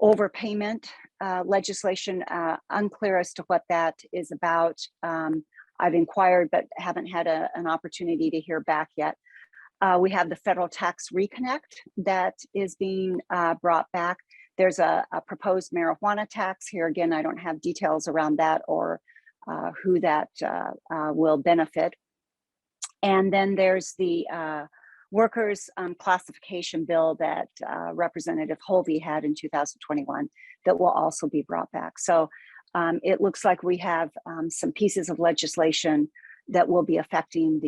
S6: overpayment legislation, unclear as to what that is about. I've inquired, but haven't had an opportunity to hear back yet. We have the federal tax reconnect that is being brought back. There's a proposed marijuana tax. Here again, I don't have details around that or who that will benefit. And then there's the workers classification bill that Representative Holvey had in 2021 that will also be brought back. So it looks like we have some pieces of legislation that will be affecting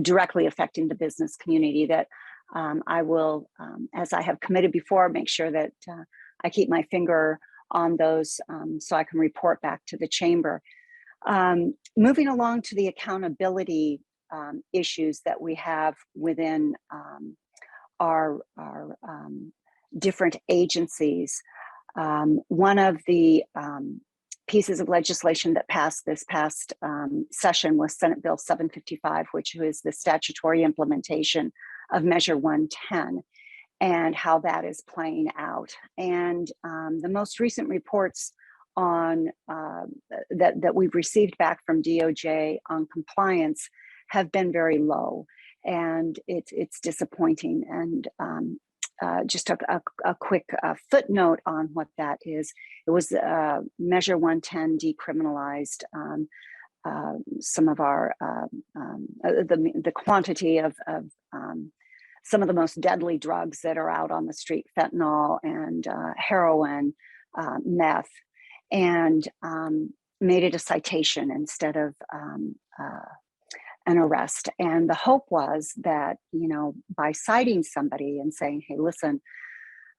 S6: directly affecting the business community that I will, as I have committed before, make sure that I keep my finger on those so I can report back to the chamber. Moving along to the accountability issues that we have within our different agencies. One of the pieces of legislation that passed this past session was Senate Bill 755, which is the statutory implementation of Measure 110 and how that is playing out. And the most recent reports on that we've received back from DOJ on compliance have been very low, and it's disappointing. And just a quick footnote on what that is. It was Measure 110 decriminalized some of our the quantity of some of the most deadly drugs that are out on the street, fentanyl and heroin, meth, and made it a citation instead of an arrest. And the hope was that, you know, by citing somebody and saying, hey, listen,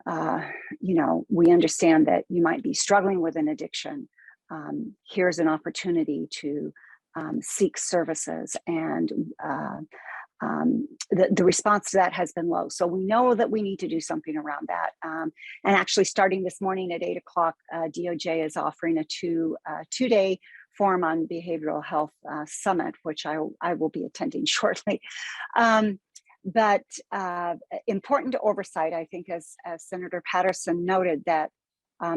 S6: you know, we understand that you might be struggling with an addiction. Here's an opportunity to seek services. And the response to that has been low. So we know that we need to do something around that. And actually starting this morning at 8 o'clock, DOJ is offering a two-day Forum on Behavioral Health Summit, which I will be attending shortly. But important oversight, I think, as Senator Patterson noted, that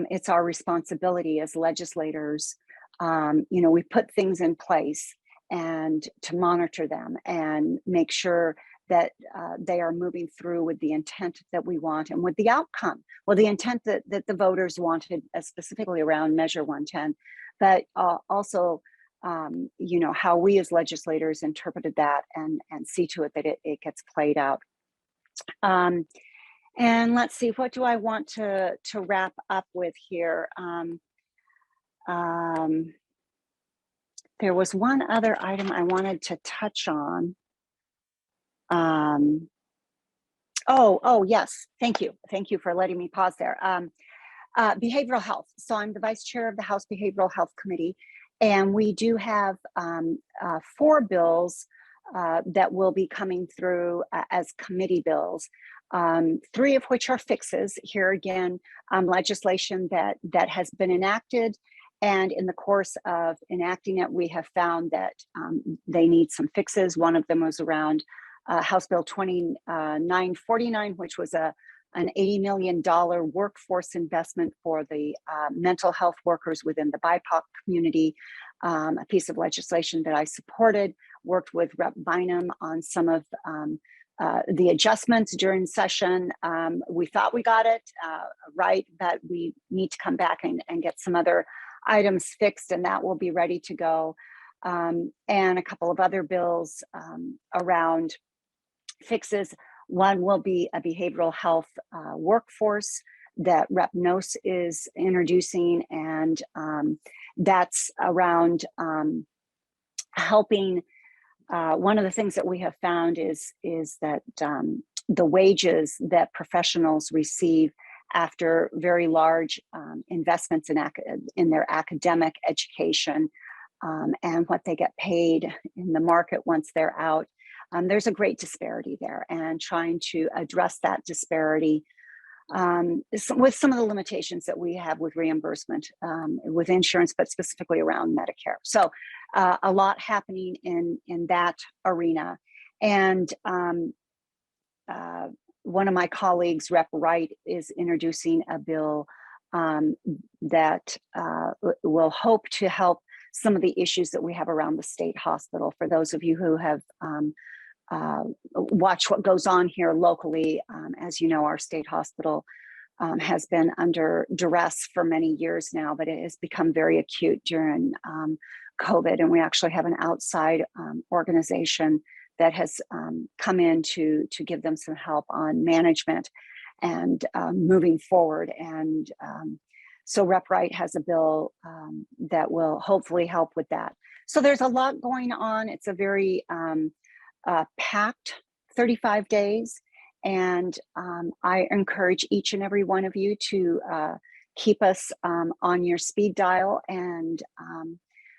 S6: it's our responsibility as legislators. You know, we put things in place and to monitor them and make sure that they are moving through with the intent that we want and with the outcome. Well, the intent that the voters wanted, specifically around Measure 110, but also, you know, how we as legislators interpreted that and see to it that it gets played out. And let's see, what do I want to wrap up with here? There was one other item I wanted to touch on. Oh, yes, thank you. Thank you for letting me pause there. Behavioral health. So I'm the vice chair of the House Behavioral Health Committee, and we do have 4 bills that will be coming through as committee bills, 3 of which are fixes. Here again, legislation that has been enacted, and in the course of enacting it, we have found that they need some fixes. One of them was around House Bill 2949, which was an $80 million workforce investment for the mental health workers within the BIPOC community, a piece of legislation that I supported, worked with Rep. Bynum on some of the adjustments during session. We thought we got it right, but we need to come back and get some other items fixed, and that will be ready to go. And a couple of other bills around fixes. One will be a behavioral health workforce that Rep. Nose is introducing, and that's around helping. One of the things that we have found is that the wages that professionals receive after very large investments in their academic education and what they get paid in the market once they're out. There's a great disparity there, and trying to address that disparity with some of the limitations that we have with reimbursement with insurance, but specifically around Medicare. So a lot happening in that arena. And one of my colleagues, Rep. Wright, is introducing a bill that will hope to help some of the issues that we have around the state hospital. For those of you who have watched what goes on here locally, as you know, our state hospital has been under duress for many years now, but it has become very acute during COVID. And we actually have an outside organization that has come in to give them some help on management and moving forward. And so Rep. Wright has a bill that will hopefully help with that. So there's a lot going on. It's a very packed 35 days. And I encourage each and every one of you to keep us on your speed dial and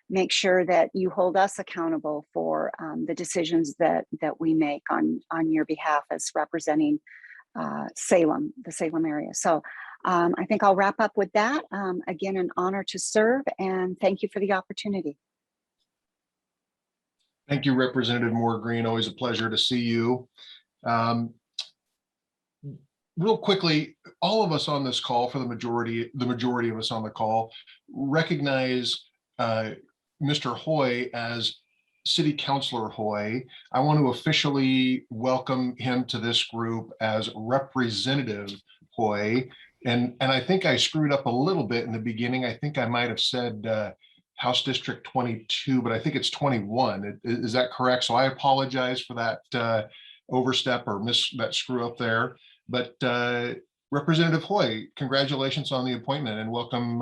S6: make sure that you hold us accountable for the decisions that we make on your behalf as representing Salem, the Salem area. So I think I'll wrap up with that. Again, an honor to serve, and thank you for the opportunity.
S2: Thank you, Representative Moore Green. Always a pleasure to see you. Real quickly, all of us on this call, for the majority of us on the call, recognize Mr. Hoy as City Councilor Hoy. I want to officially welcome him to this group as Representative Hoy. And I think I screwed up a little bit in the beginning. I think I might have said House District 22, but I think it's 21. Is that correct? So I apologize for that overstep or that screw up there. But Representative Hoy, congratulations on the appointment and welcome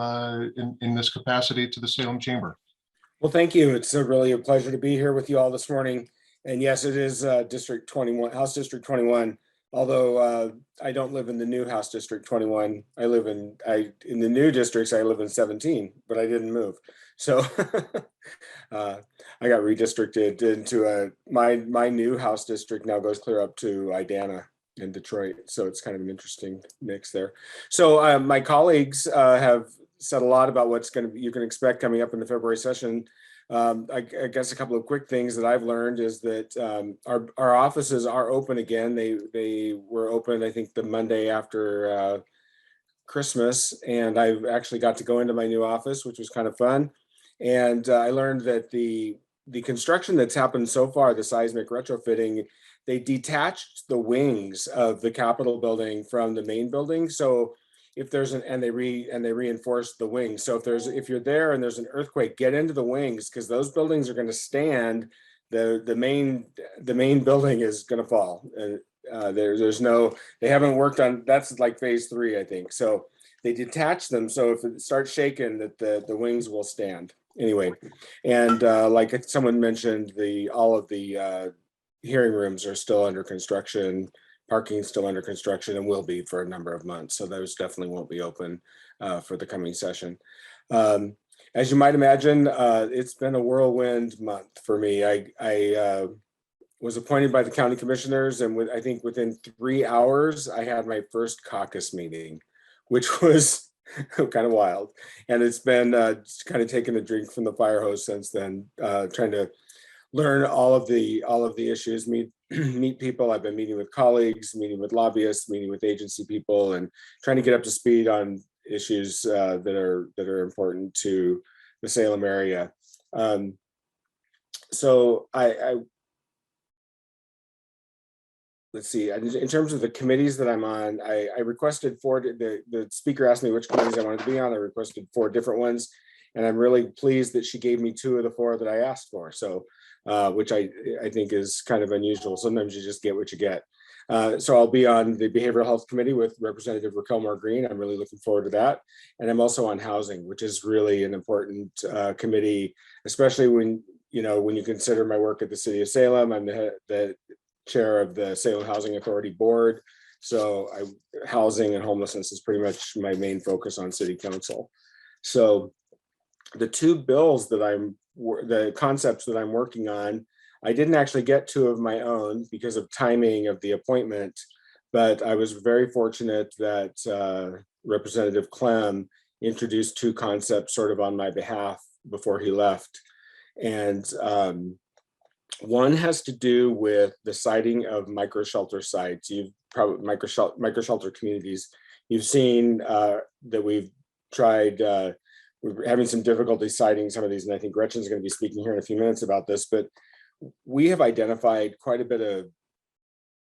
S2: in this capacity to the Salem Chamber.
S7: Well, thank you. It's really a pleasure to be here with you all this morning. And yes, it is District 21, House District 21. Although I don't live in the new House District 21. I live in the new districts. I live in 17, but I didn't move. So I got redistricted into my new House district now goes clear up to Idana in Detroit. So it's kind of an interesting mix there. So my colleagues have said a lot about what's you can expect coming up in the February session. I guess a couple of quick things that I've learned is that our offices are open again. They were open, I think, the Monday after Christmas, and I actually got to go into my new office, which was kind of fun. And I learned that the construction that's happened so far, the seismic retrofitting, they detached the wings of the Capitol building from the main building. So if there's and they reinforced the wings. So if you're there and there's an earthquake, get into the wings, because those buildings are going to stand. The main building is going to fall. They haven't worked on, that's like phase 3, I think. So they detach them. So if it starts shaking, that the wings will stand anyway. And like someone mentioned, all of the hearing rooms are still under construction. Parking is still under construction and will be for a number of months. So those definitely won't be open for the coming session. As you might imagine, it's been a whirlwind month for me. I was appointed by the county commissioners, and I think within 3 hours, I had my first caucus meeting, which was kind of wild. And it's been kind of taking a drink from the fire hose since then, trying to learn all of the issues, meet people. I've been meeting with colleagues, meeting with lobbyists, meeting with agency people, and trying to get up to speed on issues that are important to the Salem area. So let's see, in terms of the committees that I'm on, I requested the speaker asked me which committees I wanted to be on. I requested 4 different ones, and I'm really pleased that she gave me 2 of the 4 that I asked for. So which I think is kind of unusual. Sometimes you just get what you get. So I'll be on the Behavioral Health Committee with Representative Raquel Moore Green. I'm really looking forward to that. And I'm also on Housing, which is really an important committee, especially when you consider my work at the City of Salem. I'm the chair of the Salem Housing Authority Board. So housing and homelessness is pretty much my main focus on City Council. So the 2 bills that the concepts that I'm working on, I didn't actually get 2 of my own because of timing of the appointment, but I was very fortunate that Representative Clem introduced 2 concepts sort of on my behalf before he left. And one has to do with the siting of micro-shelter sites. You've probably micro-shelter communities. You've seen that we've tried, we're having some difficulty citing some of these, and I think Gretchen's going to be speaking here in a few minutes about this, but we have identified quite a bit of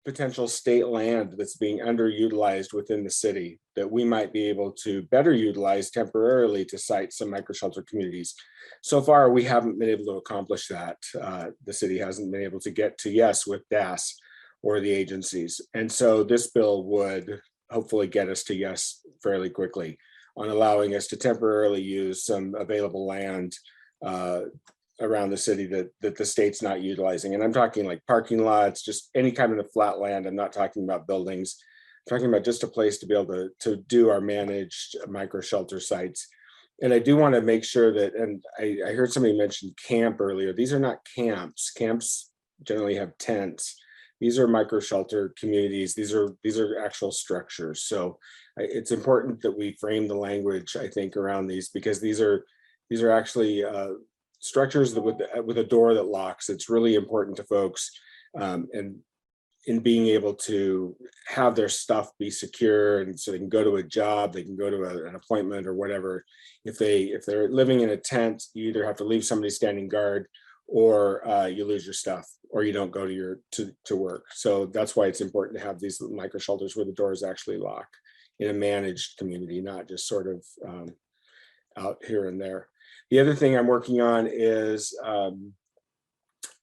S7: potential state land that's being underutilized within the city that we might be able to better utilize temporarily to site some micro-shelter communities. So far, we haven't been able to accomplish that. The city hasn't been able to get to yes with DAS or the agencies. And so this bill would hopefully get us to yes fairly quickly on allowing us to temporarily use some available land around the city that the state's not utilizing. And I'm talking like parking lots, just any kind of flat land. I'm not talking about buildings. I'm talking about just a place to be able to do our managed micro shelter sites. And I do want to make sure that, and I heard somebody mention camp earlier. These are not camps. Camps generally have tents. These are micro shelter communities. These are actual structures. So it's important that we frame the language, I think, around these, because these are actually structures that with a door that locks. It's really important to folks, and in being able to have their stuff be secure, and so they can go to a job, they can go to an appointment or whatever. If they're living in a tent, you either have to leave somebody standing guard, or you lose your stuff, or you don't go to work. So that's why it's important to have these micro shelters where the doors actually lock in a managed community, not just sort of out here and there. The other thing I'm working on is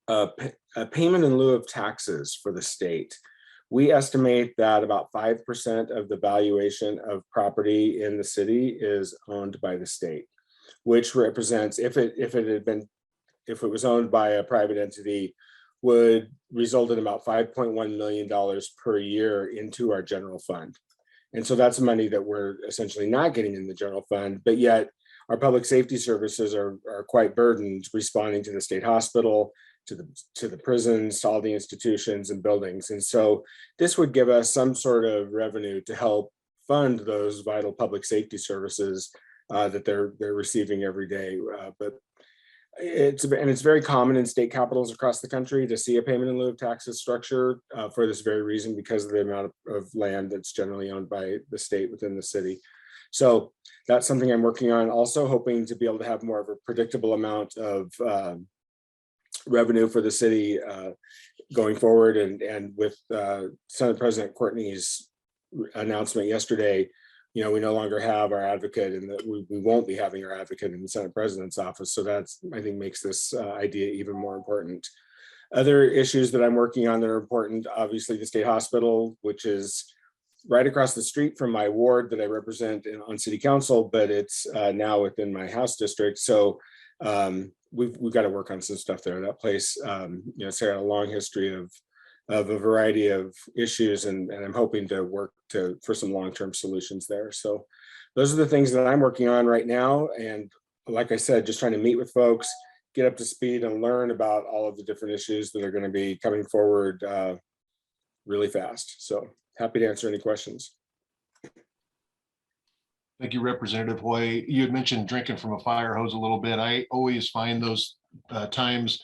S7: a payment in lieu of taxes for the state. We estimate that about 5% of the valuation of property in the city is owned by the state, which represents, if it was owned by a private entity, would result in about $5.1 million per year into our general fund. And so that's money that we're essentially not getting in the general fund, but yet our public safety services are quite burdened responding to the state hospital, to the prisons, to all the institutions and buildings. And so this would give us some sort of revenue to help fund those vital public safety services that they're receiving every day. But it's very common in state capitals across the country to see a payment in lieu of taxes structure for this very reason, because of the amount of land that's generally owned by the state within the city. So that's something I'm working on. Also hoping to be able to have more of a predictable amount of revenue for the city going forward. And with Senate President Courtney's announcement yesterday, we no longer have our advocate, and that we won't be having our advocate in the Senate President's office. So that's, I think, makes this idea even more important. Other issues that I'm working on that are important, obviously the state hospital, which is right across the street from my ward that I represent on city council, but it's now within my House district. So we've got to work on some stuff there. That place, it's got a long history of a variety of issues, and I'm hoping to work for some long-term solutions there. So those are the things that I'm working on right now. And like I said, just trying to meet with folks, get up to speed, and learn about all of the different issues that are going to be coming forward really fast. So happy to answer any questions.
S2: Thank you, Representative Hoy. You had mentioned drinking from a fire hose a little bit. I always find those times,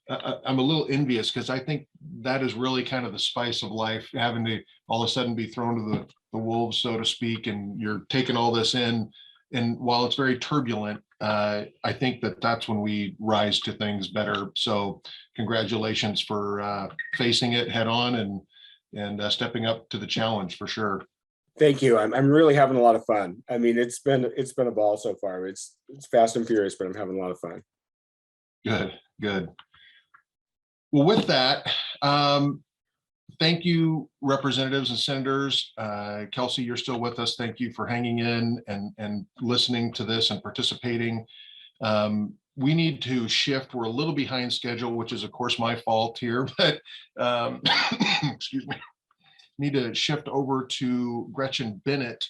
S2: I'm a little envious, because I think that is really kind of the spice of life, having to all of a sudden be thrown to the wolves, so to speak, and you're taking all this in. And while it's very turbulent, I think that's when we rise to things better. So congratulations for facing it head on and stepping up to the challenge, for sure.
S7: Thank you. I'm really having a lot of fun. I mean, it's been a ball so far. It's fast and furious, but I'm having a lot of fun.
S2: Good. Well, with that, thank you, representatives and senators. Kelsey, you're still with us. Thank you for hanging in and listening to this and participating. We need to shift. We're a little behind schedule, which is, of course, my fault here, but excuse me. Need to shift over to Gretchen Bennett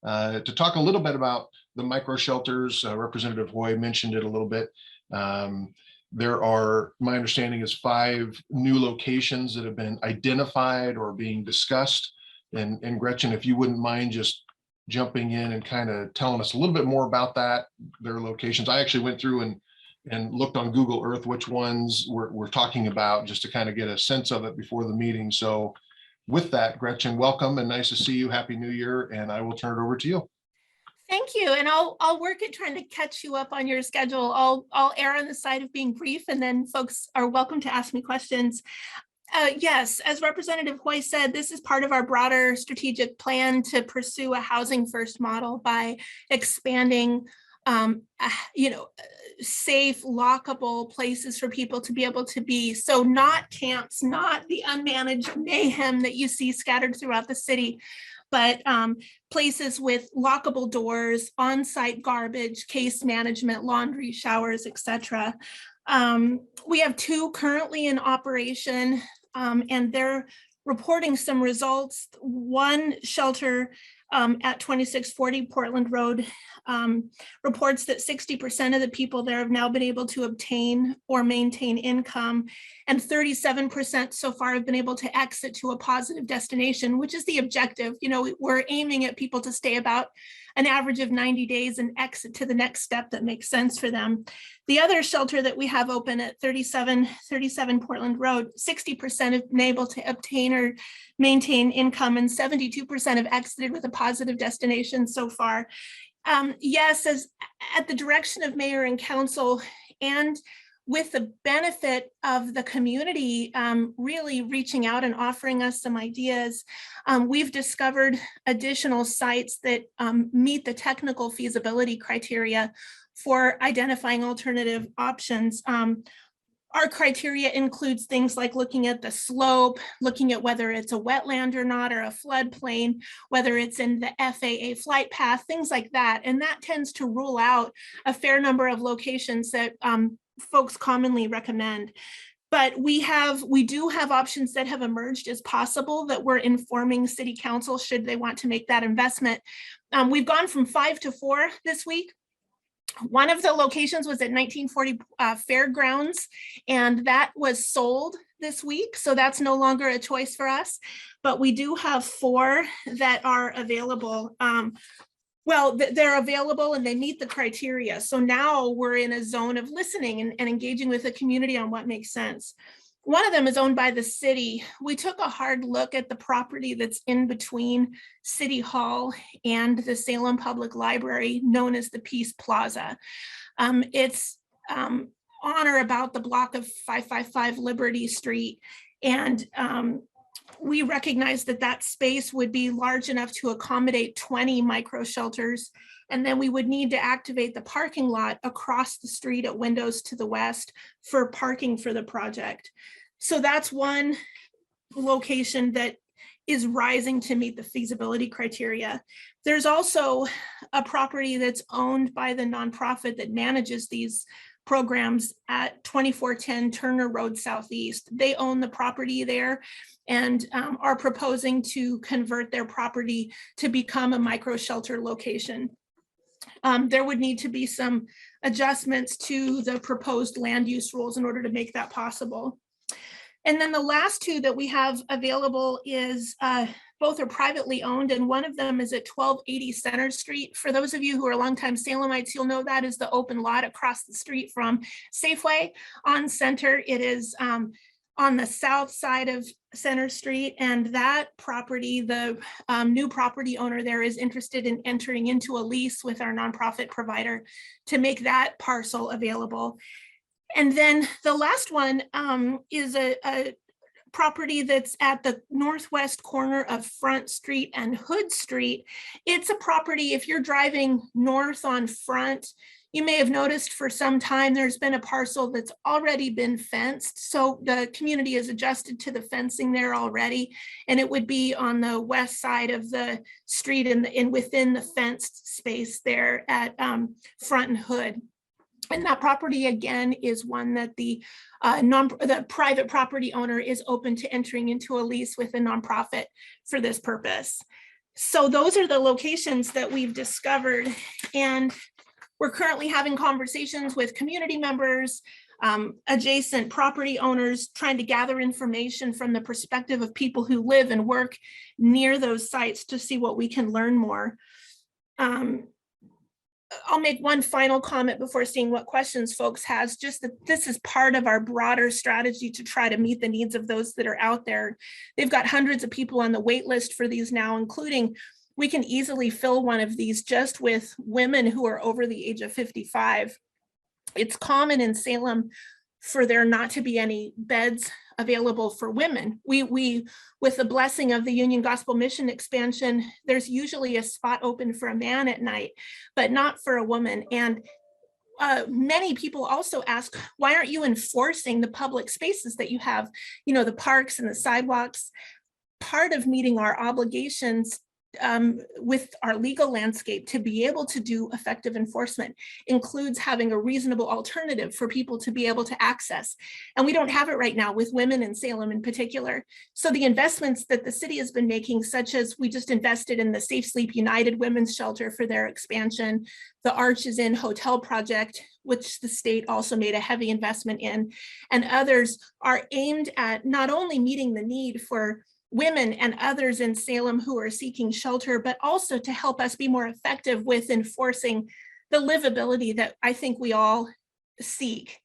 S2: to talk a little bit about the micro shelters. Representative Hoy mentioned it a little bit. There are, my understanding is, 5 new locations that have been identified or being discussed. And Gretchen, if you wouldn't mind just jumping in and kind of telling us a little bit more about that, their locations. I actually went through and looked on Google Earth which ones we're talking about, just to kind of get a sense of it before the meeting. So with that, Gretchen, welcome and nice to see you. Happy New Year, and I will turn it over to you.
S8: Thank you, and I'll work at trying to catch you up on your schedule. I'll err on the side of being brief, and then folks are welcome to ask me questions. Yes, as Representative Hoy said, this is part of our broader strategic plan to pursue a housing first model by expanding safe, lockable places for people to be able to be. So not camps, not the unmanaged mayhem that you see scattered throughout the city, but places with lockable doors, on-site garbage, case management, laundry, showers, etc. We have 2 currently in operation, and they're reporting some results. One shelter at 2640 Portland Road reports that 60% of the people there have now been able to obtain or maintain income, and 37% so far have been able to exit to a positive destination, which is the objective. You know, we're aiming at people to stay about an average of 90 days and exit to the next step that makes sense for them. The other shelter that we have open at 37 Portland Road, 60% have been able to obtain or maintain income, and 72% have exited with a positive destination so far. Yes, as at the direction of mayor and council, and with the benefit of the community really reaching out and offering us some ideas, we've discovered additional sites that meet the technical feasibility criteria for identifying alternative options. Our criteria includes things like looking at the slope, looking at whether it's a wetland or not, or a floodplain, whether it's in the FAA flight path, things like that. And that tends to rule out a fair number of locations that folks commonly recommend. But we do have options that have emerged as possible that we're informing city council should they want to make that investment. We've gone from 5 to 4 this week. One of the locations was at 1940 Fairgrounds, and that was sold this week. So that's no longer a choice for us, but we do have 4 that are available. Well, they're available and they meet the criteria. So now we're in a zone of listening and engaging with the community on what makes sense. One of them is owned by the city. We took a hard look at the property that's in between City Hall and the Salem Public Library, known as the Peace Plaza. It's on or about the block of 555 Liberty Street. And we recognize that that space would be large enough to accommodate 20 micro shelters. And then we would need to activate the parking lot across the street at Windows to the west for parking for the project. So that's one location that is rising to meet the feasibility criteria. There's also a property that's owned by the nonprofit that manages these programs at 2410 Turner Road Southeast. They own the property there and are proposing to convert their property to become a micro shelter location. There would need to be some adjustments to the proposed land use rules in order to make that possible. And then the last 2 that we have available is both are privately owned, and one of them is at 1280 Center Street. For those of you who are longtime Salemites, you'll know that is the open lot across the street from Safeway on Center. It is on the south side of Center Street, and that property, the new property owner there is interested in entering into a lease with our nonprofit provider to make that parcel available. And then the last one is a property that's at the northwest corner of Front Street and Hood Street. It's a property, if you're driving north on Front, you may have noticed for some time there's been a parcel that's already been fenced. So the community has adjusted to the fencing there already, and it would be on the west side of the street and within the fenced space there at Front and Hood. And that property, again, is one that the private property owner is open to entering into a lease with a nonprofit for this purpose. So those are the locations that we've discovered. And we're currently having conversations with community members, adjacent property owners, trying to gather information from the perspective of people who live and work near those sites to see what we can learn more. I'll make one final comment before seeing what questions folks has, just that this is part of our broader strategy to try to meet the needs of those that are out there. They've got hundreds of people on the wait list for these now, including we can easily fill one of these just with women who are over the age of 55. It's common in Salem for there not to be any beds available for women. We with the blessing of the Union Gospel Mission expansion, there's usually a spot open for a man at night, but not for a woman. And many people also ask, why aren't you enforcing the public spaces that you have, you know, the parks and the sidewalks? Part of meeting our obligations with our legal landscape to be able to do effective enforcement includes having a reasonable alternative for people to be able to access. And we don't have it right now with women in Salem in particular. So the investments that the city has been making, such as we just invested in the Safe Sleep United Women's Shelter for their expansion, the Arches Inn Hotel project, which the state also made a heavy investment in, and others are aimed at not only meeting the need for women and others in Salem who are seeking shelter, but also to help us be more effective with enforcing the livability that I think we all seek.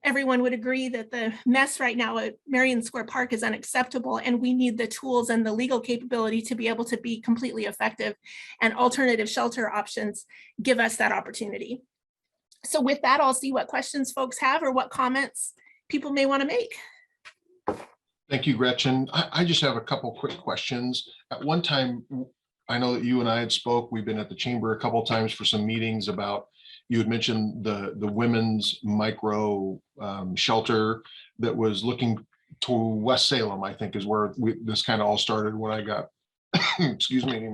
S8: Everyone would agree that the mess right now at Marion Square Park is unacceptable, and we need the tools and the legal capability to be able to be completely effective, and alternative shelter options give us that opportunity. So with that, I'll see what questions folks have or what comments people may want to make.
S2: Thank you, Gretchen. I just have a couple quick questions. At one time, I know that you and I had spoke. We've been at the chamber a couple of times for some meetings about, you had mentioned the women's micro shelter that was looking to West Salem, I think is where this kind of all started when I got, excuse me,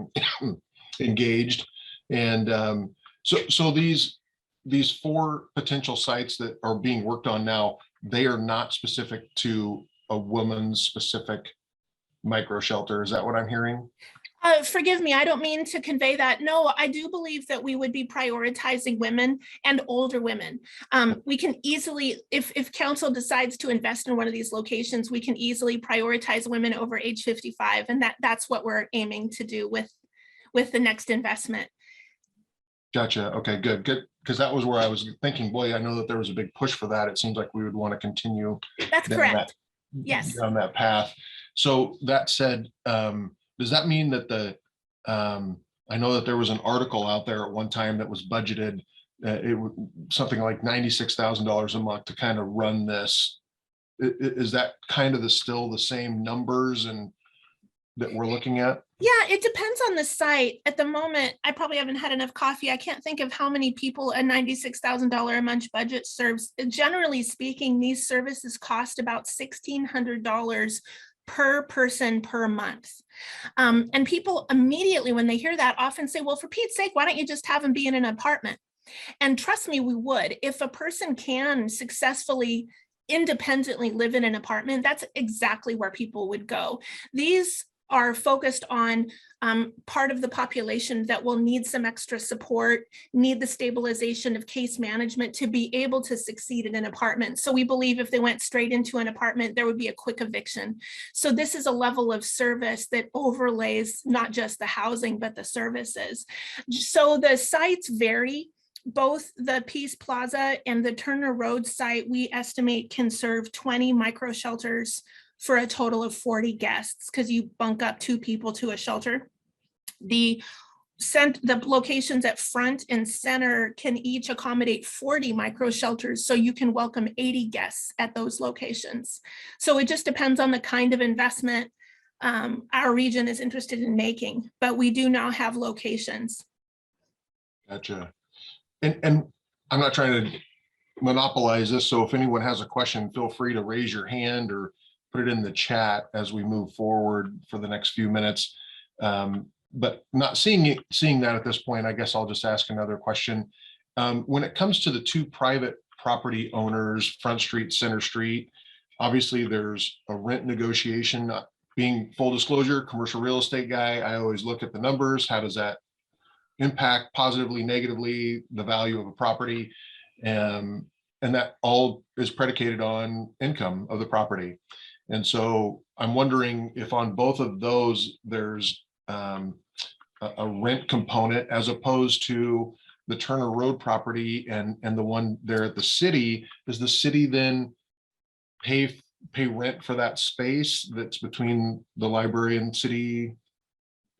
S2: engaged. And so these 4 potential sites that are being worked on now, they are not specific to a woman's specific micro shelter. Is that what I'm hearing?
S8: Forgive me, I don't mean to convey that. No, I do believe that we would be prioritizing women and older women. We can easily, if council decides to invest in one of these locations, we can easily prioritize women over age 55. And that's what we're aiming to do with the next investment.
S2: Gotcha. Okay, good. Because that was where I was thinking, boy, I know that there was a big push for that. It seems like we would want to continue.
S8: That's correct. Yes.
S2: On that path. So that said, does that mean that I know that there was an article out there at one time that was budgeted, it was something like $96,000 a month to kind of run this. Is that kind of still the same numbers and that we're looking at?
S8: Yeah, it depends on the site. At the moment, I probably haven't had enough coffee. I can't think of how many people a $96,000 a month budget serves. Generally speaking, these services cost about $1,600 per person per month. And people immediately, when they hear that, often say, well, for Pete's sake, why don't you just have them be in an apartment? And trust me, we would. If a person can successfully independently live in an apartment, that's exactly where people would go. These are focused on part of the population that will need some extra support, need the stabilization of case management to be able to succeed in an apartment. So we believe if they went straight into an apartment, there would be a quick eviction. So this is a level of service that overlays not just the housing, but the services. So the sites vary. Both the Peace Plaza and the Turner Road site, we estimate can serve 20 micro shelters for a total of 40 guests, because you bunk up 2 people to a shelter. The locations at Front and Center can each accommodate 40 micro shelters, so you can welcome 80 guests at those locations. So it just depends on the kind of investment our region is interested in making, but we do now have locations.
S2: Gotcha. And I'm not trying to monopolize this, so if anyone has a question, feel free to raise your hand or put it in the chat as we move forward for the next few minutes. But not seeing that at this point, I guess I'll just ask another question. When it comes to the 2 private property owners, Front Street, Center Street, obviously there's a rent negotiation. Being full disclosure, commercial real estate guy, I always look at the numbers. How does that impact positively, negatively the value of a property? And that all is predicated on income of the property. And so I'm wondering if on both of those, there's a rent component as opposed to the Turner Road property and the one there at the city. Does the city then pay rent for that space that's between the library and city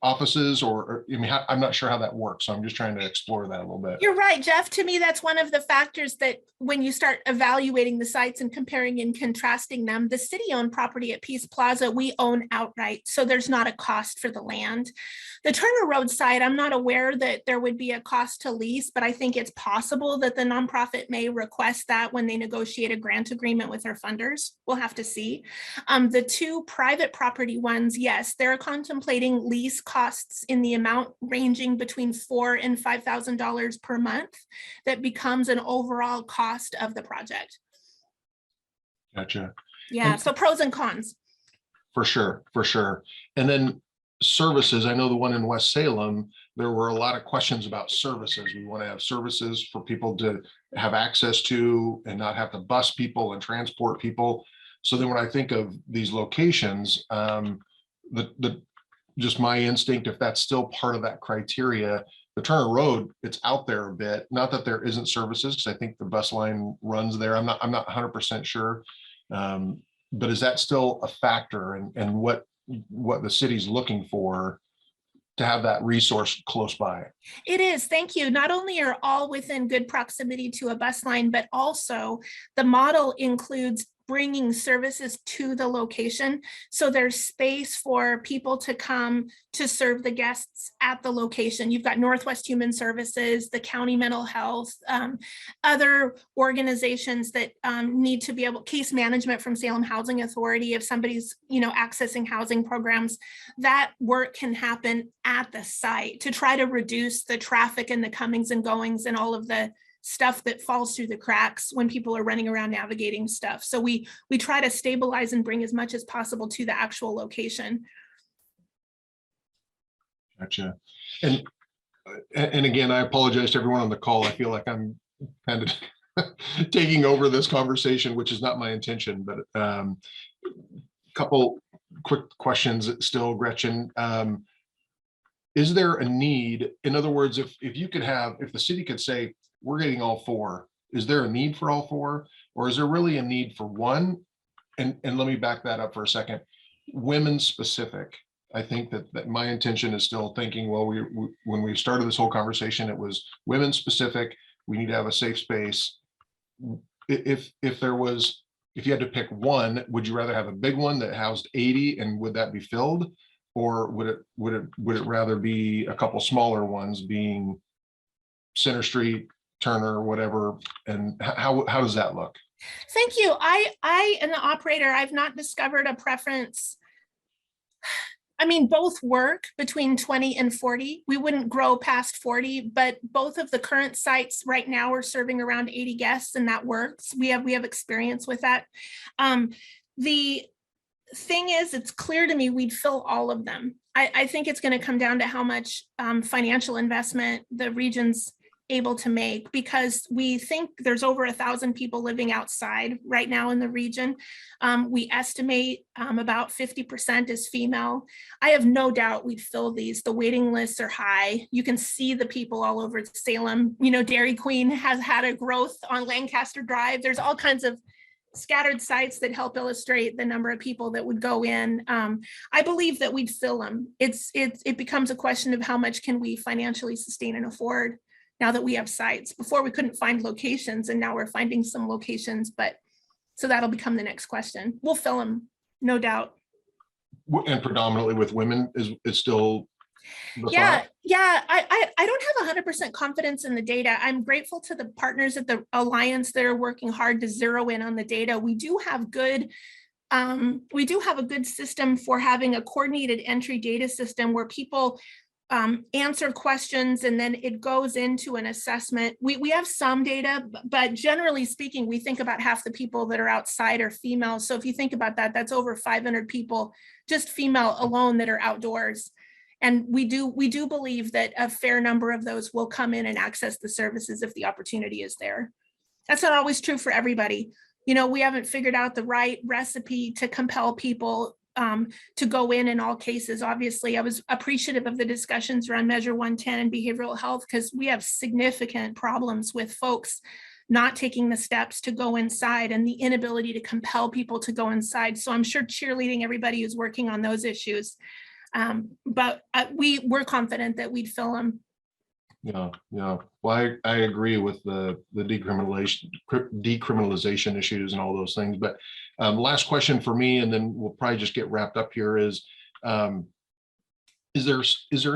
S2: offices? Or I mean, I'm not sure how that works. So I'm just trying to explore that a little bit.
S8: You're right, Jeff. To me, that's one of the factors that when you start evaluating the sites and comparing and contrasting them, the city-owned property at Peace Plaza, we own outright. So there's not a cost for the land. The Turner Road site, I'm not aware that there would be a cost to lease, but I think it's possible that the nonprofit may request that when they negotiate a grant agreement with their funders. We'll have to see. The 2 private property ones, yes, they're contemplating lease costs in the amount ranging between $4,000 and $5,000 per month that becomes an overall cost of the project.
S2: Gotcha.
S8: Yeah,
S2: And
S8: so pros and cons.
S2: for sure, for sure. And then services, I know the one in West Salem, there were a lot of questions about services. We want to have services for people to have access to and not have to bus people and transport people. So then when I think of these locations, just my instinct, if that's still part of that criteria, the Turner Road, it's out there a bit. Not that there isn't services, because I think the bus line runs there. I'm not 100% sure. But is that still a factor, and what the city's looking for to have that resource close by?
S8: It is, thank you. Not only are all within good proximity to a bus line, but also the model includes bringing services to the location. So there's space for people to come to serve the guests at the location. You've got Northwest Human Services, the County Mental Health, other organizations that need to be able, case management from Salem Housing Authority, if somebody's, accessing housing programs, that work can happen at the site to try to reduce the traffic and the comings and goings and all of the stuff that falls through the cracks when people are running around navigating stuff. So we try to stabilize and bring as much as possible to the actual location.
S2: Gotcha. And again, I apologize to everyone on the call. I feel like I'm kind of taking over this conversation, which is not my intention, but couple quick questions still, Gretchen. Is there a need? In other words, if the city could say, we're getting all four, is there a need for all four, or is there really a need for one? And let me back that up for a second. Women specific. I think that my intention is still thinking, well, when we started this whole conversation, it was women specific. We need to have a safe space. If you had to pick one, would you rather have a big one that housed 80 and would that be filled? Or would it rather be a couple smaller ones, being Center Street, Turner, whatever? And how does that look?
S8: Thank you. I am the operator. I've not discovered a preference. I mean, both work between 20 and 40. We wouldn't grow past 40, but both of the current sites right now are serving around 80 guests, and that works. We have experience with that. The thing is, it's clear to me we'd fill all of them. I think it's going to come down to how much financial investment the region's able to make, because we think there's over 1,000 people living outside right now in the region. We estimate about 50% is female. I have no doubt we'd fill these. The waiting lists are high. You can see the people all over Salem. Dairy Queen has had a growth on Lancaster Drive. There's all kinds of scattered sites that help illustrate the number of people that would go in. I believe that we'd fill them. It becomes a question of how much can we financially sustain and afford now that we have sites. Before we couldn't find locations, and now we're finding some locations, so that'll become the next question. We'll fill them, no doubt.
S2: And predominantly with women is still the
S8: yeah
S2: thought?
S8: Yeah, I don't have 100% confidence in the data. I'm grateful to the partners at the Alliance that are working hard to zero in on the data. We do have a good system for having a coordinated entry data system where people answer questions and then it goes into an assessment. We have some data, but generally speaking, we think about half the people that are outside are female. So if you think about that, that's over 500 people, just female alone, that are outdoors. And we do believe that a fair number of those will come in and access the services if the opportunity is there. That's not always true for everybody. We haven't figured out the right recipe to compel people to go in all cases. Obviously, I was appreciative of the discussions around Measure 110 and behavioral health, because we have significant problems with folks not taking the steps to go inside and the inability to compel people to go inside. So I'm sure cheerleading everybody who's working on those issues. But we're confident that we'd fill them.
S2: Yeah. Well, I agree with the decriminalization issues and all those things. But last question for me, and then we'll probably just get wrapped up here, is there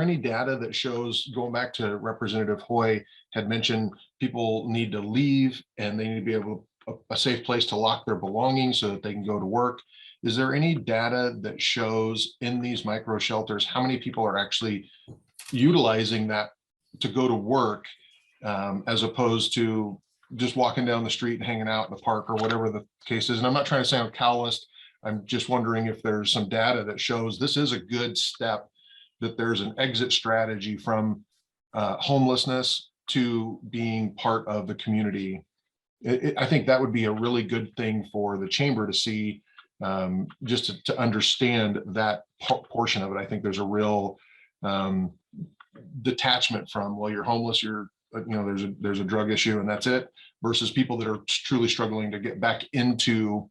S2: any data that shows, going back to Representative Hoy had mentioned, people need to leave and they need to be able a safe place to lock their belongings so that they can go to work. Is there any data that shows in these micro shelters how many people are actually utilizing that to go to work, as opposed to just walking down the street and hanging out in the park or whatever the case is? And I'm not trying to sound callous. I'm just wondering if there's some data that shows this is a good step, that there's an exit strategy from homelessness to being part of the community. I think that would be a really good thing for the chamber to see, just to understand that portion of it. I think there's a real detachment from, well, you're homeless, you're, there's a drug issue and that's it, versus people that are truly struggling to get back into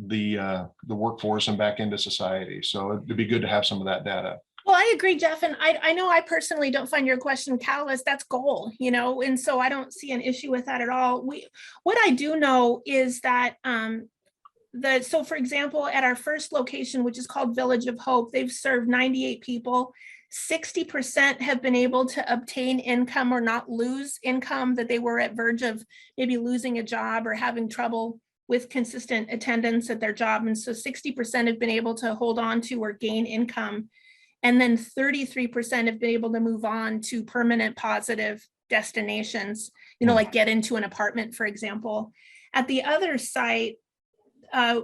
S2: the workforce and back into society. So it'd be good to have some of that data.
S8: Well, I agree, Jeff. And I know I personally don't find your question callous. That's goal, and so I don't see an issue with that at all. What I do know is that so for example, at our first location, which is called Village of Hope, they've served 98 people. 60% have been able to obtain income or not lose income that they were at verge of maybe losing a job or having trouble with consistent attendance at their job. And so 60% have been able to hold on to or gain income. And then 33% have been able to move on to permanent positive destinations, like get into an apartment, for example. At the other site,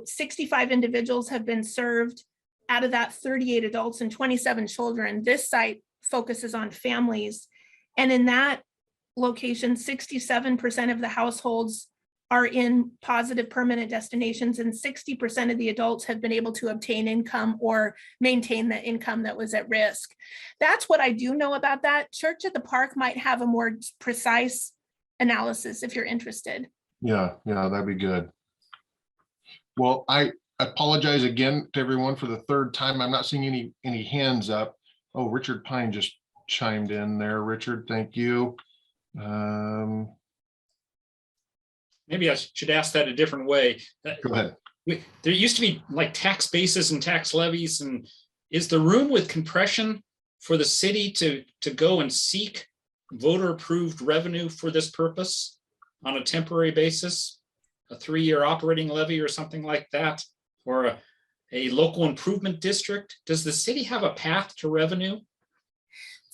S8: 65 individuals have been served. Out of that, 38 adults and 27 children. This site focuses on families. And in that location, 67% of the households are in positive permanent destinations, and 60% of the adults have been able to obtain income or maintain the income that was at risk. That's what I do know about that. Church at the Park might have a more precise analysis if you're interested.
S2: Yeah, that'd be good. Well, I apologize again to everyone for the third time. I'm not seeing any hands up. Oh, Richard Pine just chimed in there. Richard, thank you.
S9: Maybe I should ask that a different way.
S2: Go ahead.
S9: There used to be like tax bases and tax levies, and is the room with compression for the city to go and seek voter approved revenue for this purpose on a temporary basis, a 3-year operating levy or something like that, or a local improvement district? Does the city have a path to revenue?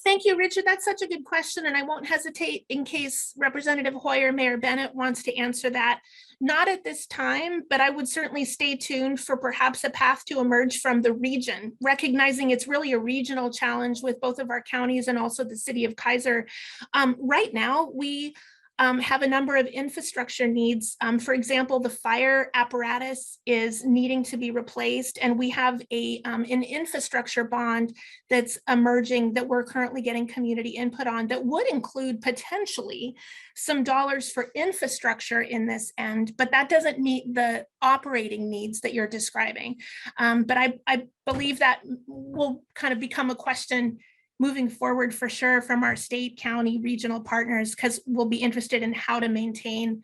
S8: Thank you, Richard. That's such a good question, and I won't hesitate in case Representative Hoyer, Mayor Bennett wants to answer that. Not at this time, but I would certainly stay tuned for perhaps a path to emerge from the region, recognizing it's really a regional challenge with both of our counties and also the city of Kaiser. Right now, we have a number of infrastructure needs. For example, the fire apparatus is needing to be replaced, and we have an infrastructure bond that's emerging that we're currently getting community input on that would include potentially some dollars for infrastructure in this end, but that doesn't meet the operating needs that you're describing. But I believe that will kind of become a question moving forward for sure from our state, county, regional partners, because we'll be interested in how to maintain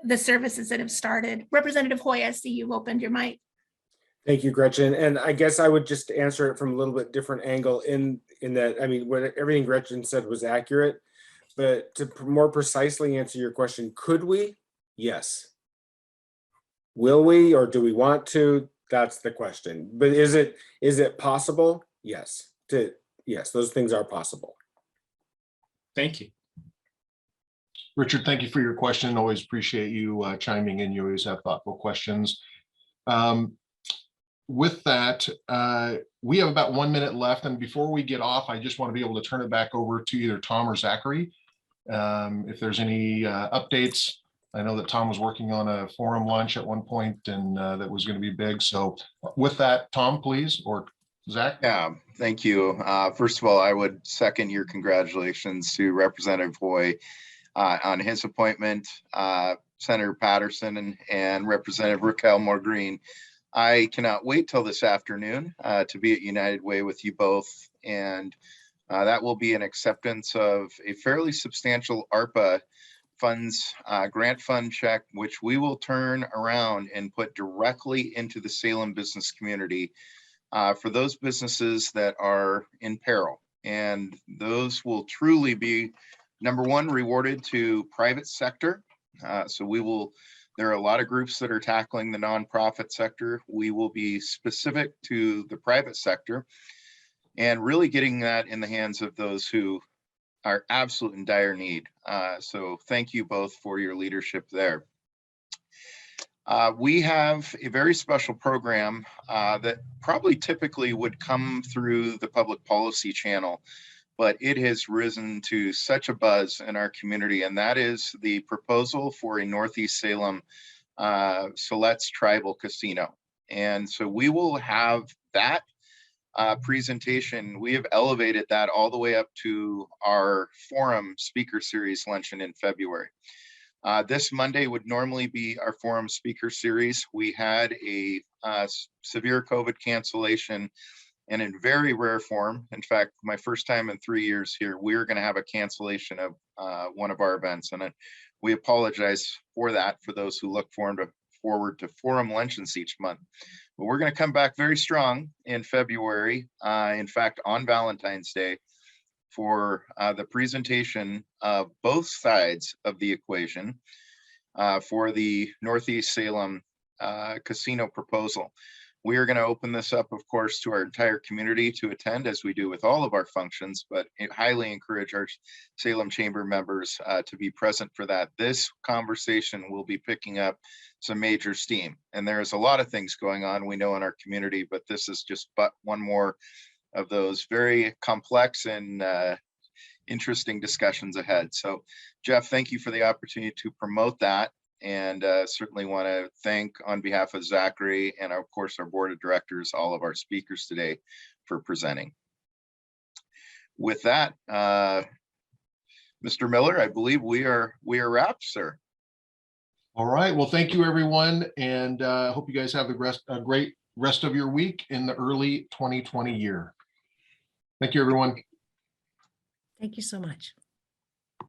S8: the services that have started. Representative Hoy, I see you've opened your mic.
S7: Thank you, Gretchen. And I guess I would just answer it from a little bit different angle in that, I mean, everything Gretchen said was accurate, but to more precisely answer your question, could we? Yes. Will we, or do we want to? That's the question. But is it possible? Yes. Yes, those things are possible.
S9: Thank you.
S2: Richard, thank you for your question. Always appreciate you chiming in. You always have thoughtful questions. With that, we have about 1 minute left. And before we get off, I just want to be able to turn it back over to either Tom or Zachary. If there's any updates. I know that Tom was working on a forum lunch at one point, and that was going to be big. So with that, Tom, please, or Zach?
S10: Yeah, thank you. First of all, I would second your congratulations to Representative Hoy on his appointment, Senator Patterson and Representative Raquel Moore-Green. I cannot wait till this afternoon to be at United Way with you both, and that will be an acceptance of a fairly substantial ARPA funds grant fund check, which we will turn around and put directly into the Salem business community for those businesses that are in peril. And those will truly be, number one, rewarded to private sector. So we will There are a lot of groups that are tackling the nonprofit sector. We will be specific to the private sector and really getting that in the hands of those who are absolute in dire need. So thank you both for your leadership there. We have a very special program that probably typically would come through the public policy channel, but it has risen to such a buzz in our community, and that is the proposal for a Northeast Salem Siletz Tribal Casino. And so we will have that presentation. We have elevated that all the way up to our forum speaker series luncheon in February. This Monday would normally be our forum speaker series. We had a severe COVID cancellation, and in very rare form, in fact, my first time in 3 years here, we're going to have a cancellation of one of our events. And we apologize for that for those who look forward to forum luncheons each month. But we're going to come back very strong in February, in fact, on Valentine's Day, for the presentation of both sides of the equation for the Northeast Salem casino proposal. We are going to open this up, of course, to our entire community to attend, as we do with all of our functions, but I highly encourage our Salem Chamber members to be present for that. This conversation will be picking up some major steam, and there's a lot of things going on, we know, in our community, but this is just but one more of those very complex and interesting discussions ahead. So, Jeff, thank you for the opportunity to promote that. And certainly want to thank, on behalf of Zachary and of course our board of directors, all of our speakers today for presenting. With that, Mr. Miller, I believe we are wrapped, sir.
S2: All right. Well, thank you, everyone. And I hope you guys have a great rest of your week in the early 2020 year. Thank you, everyone.
S5: Thank you so much.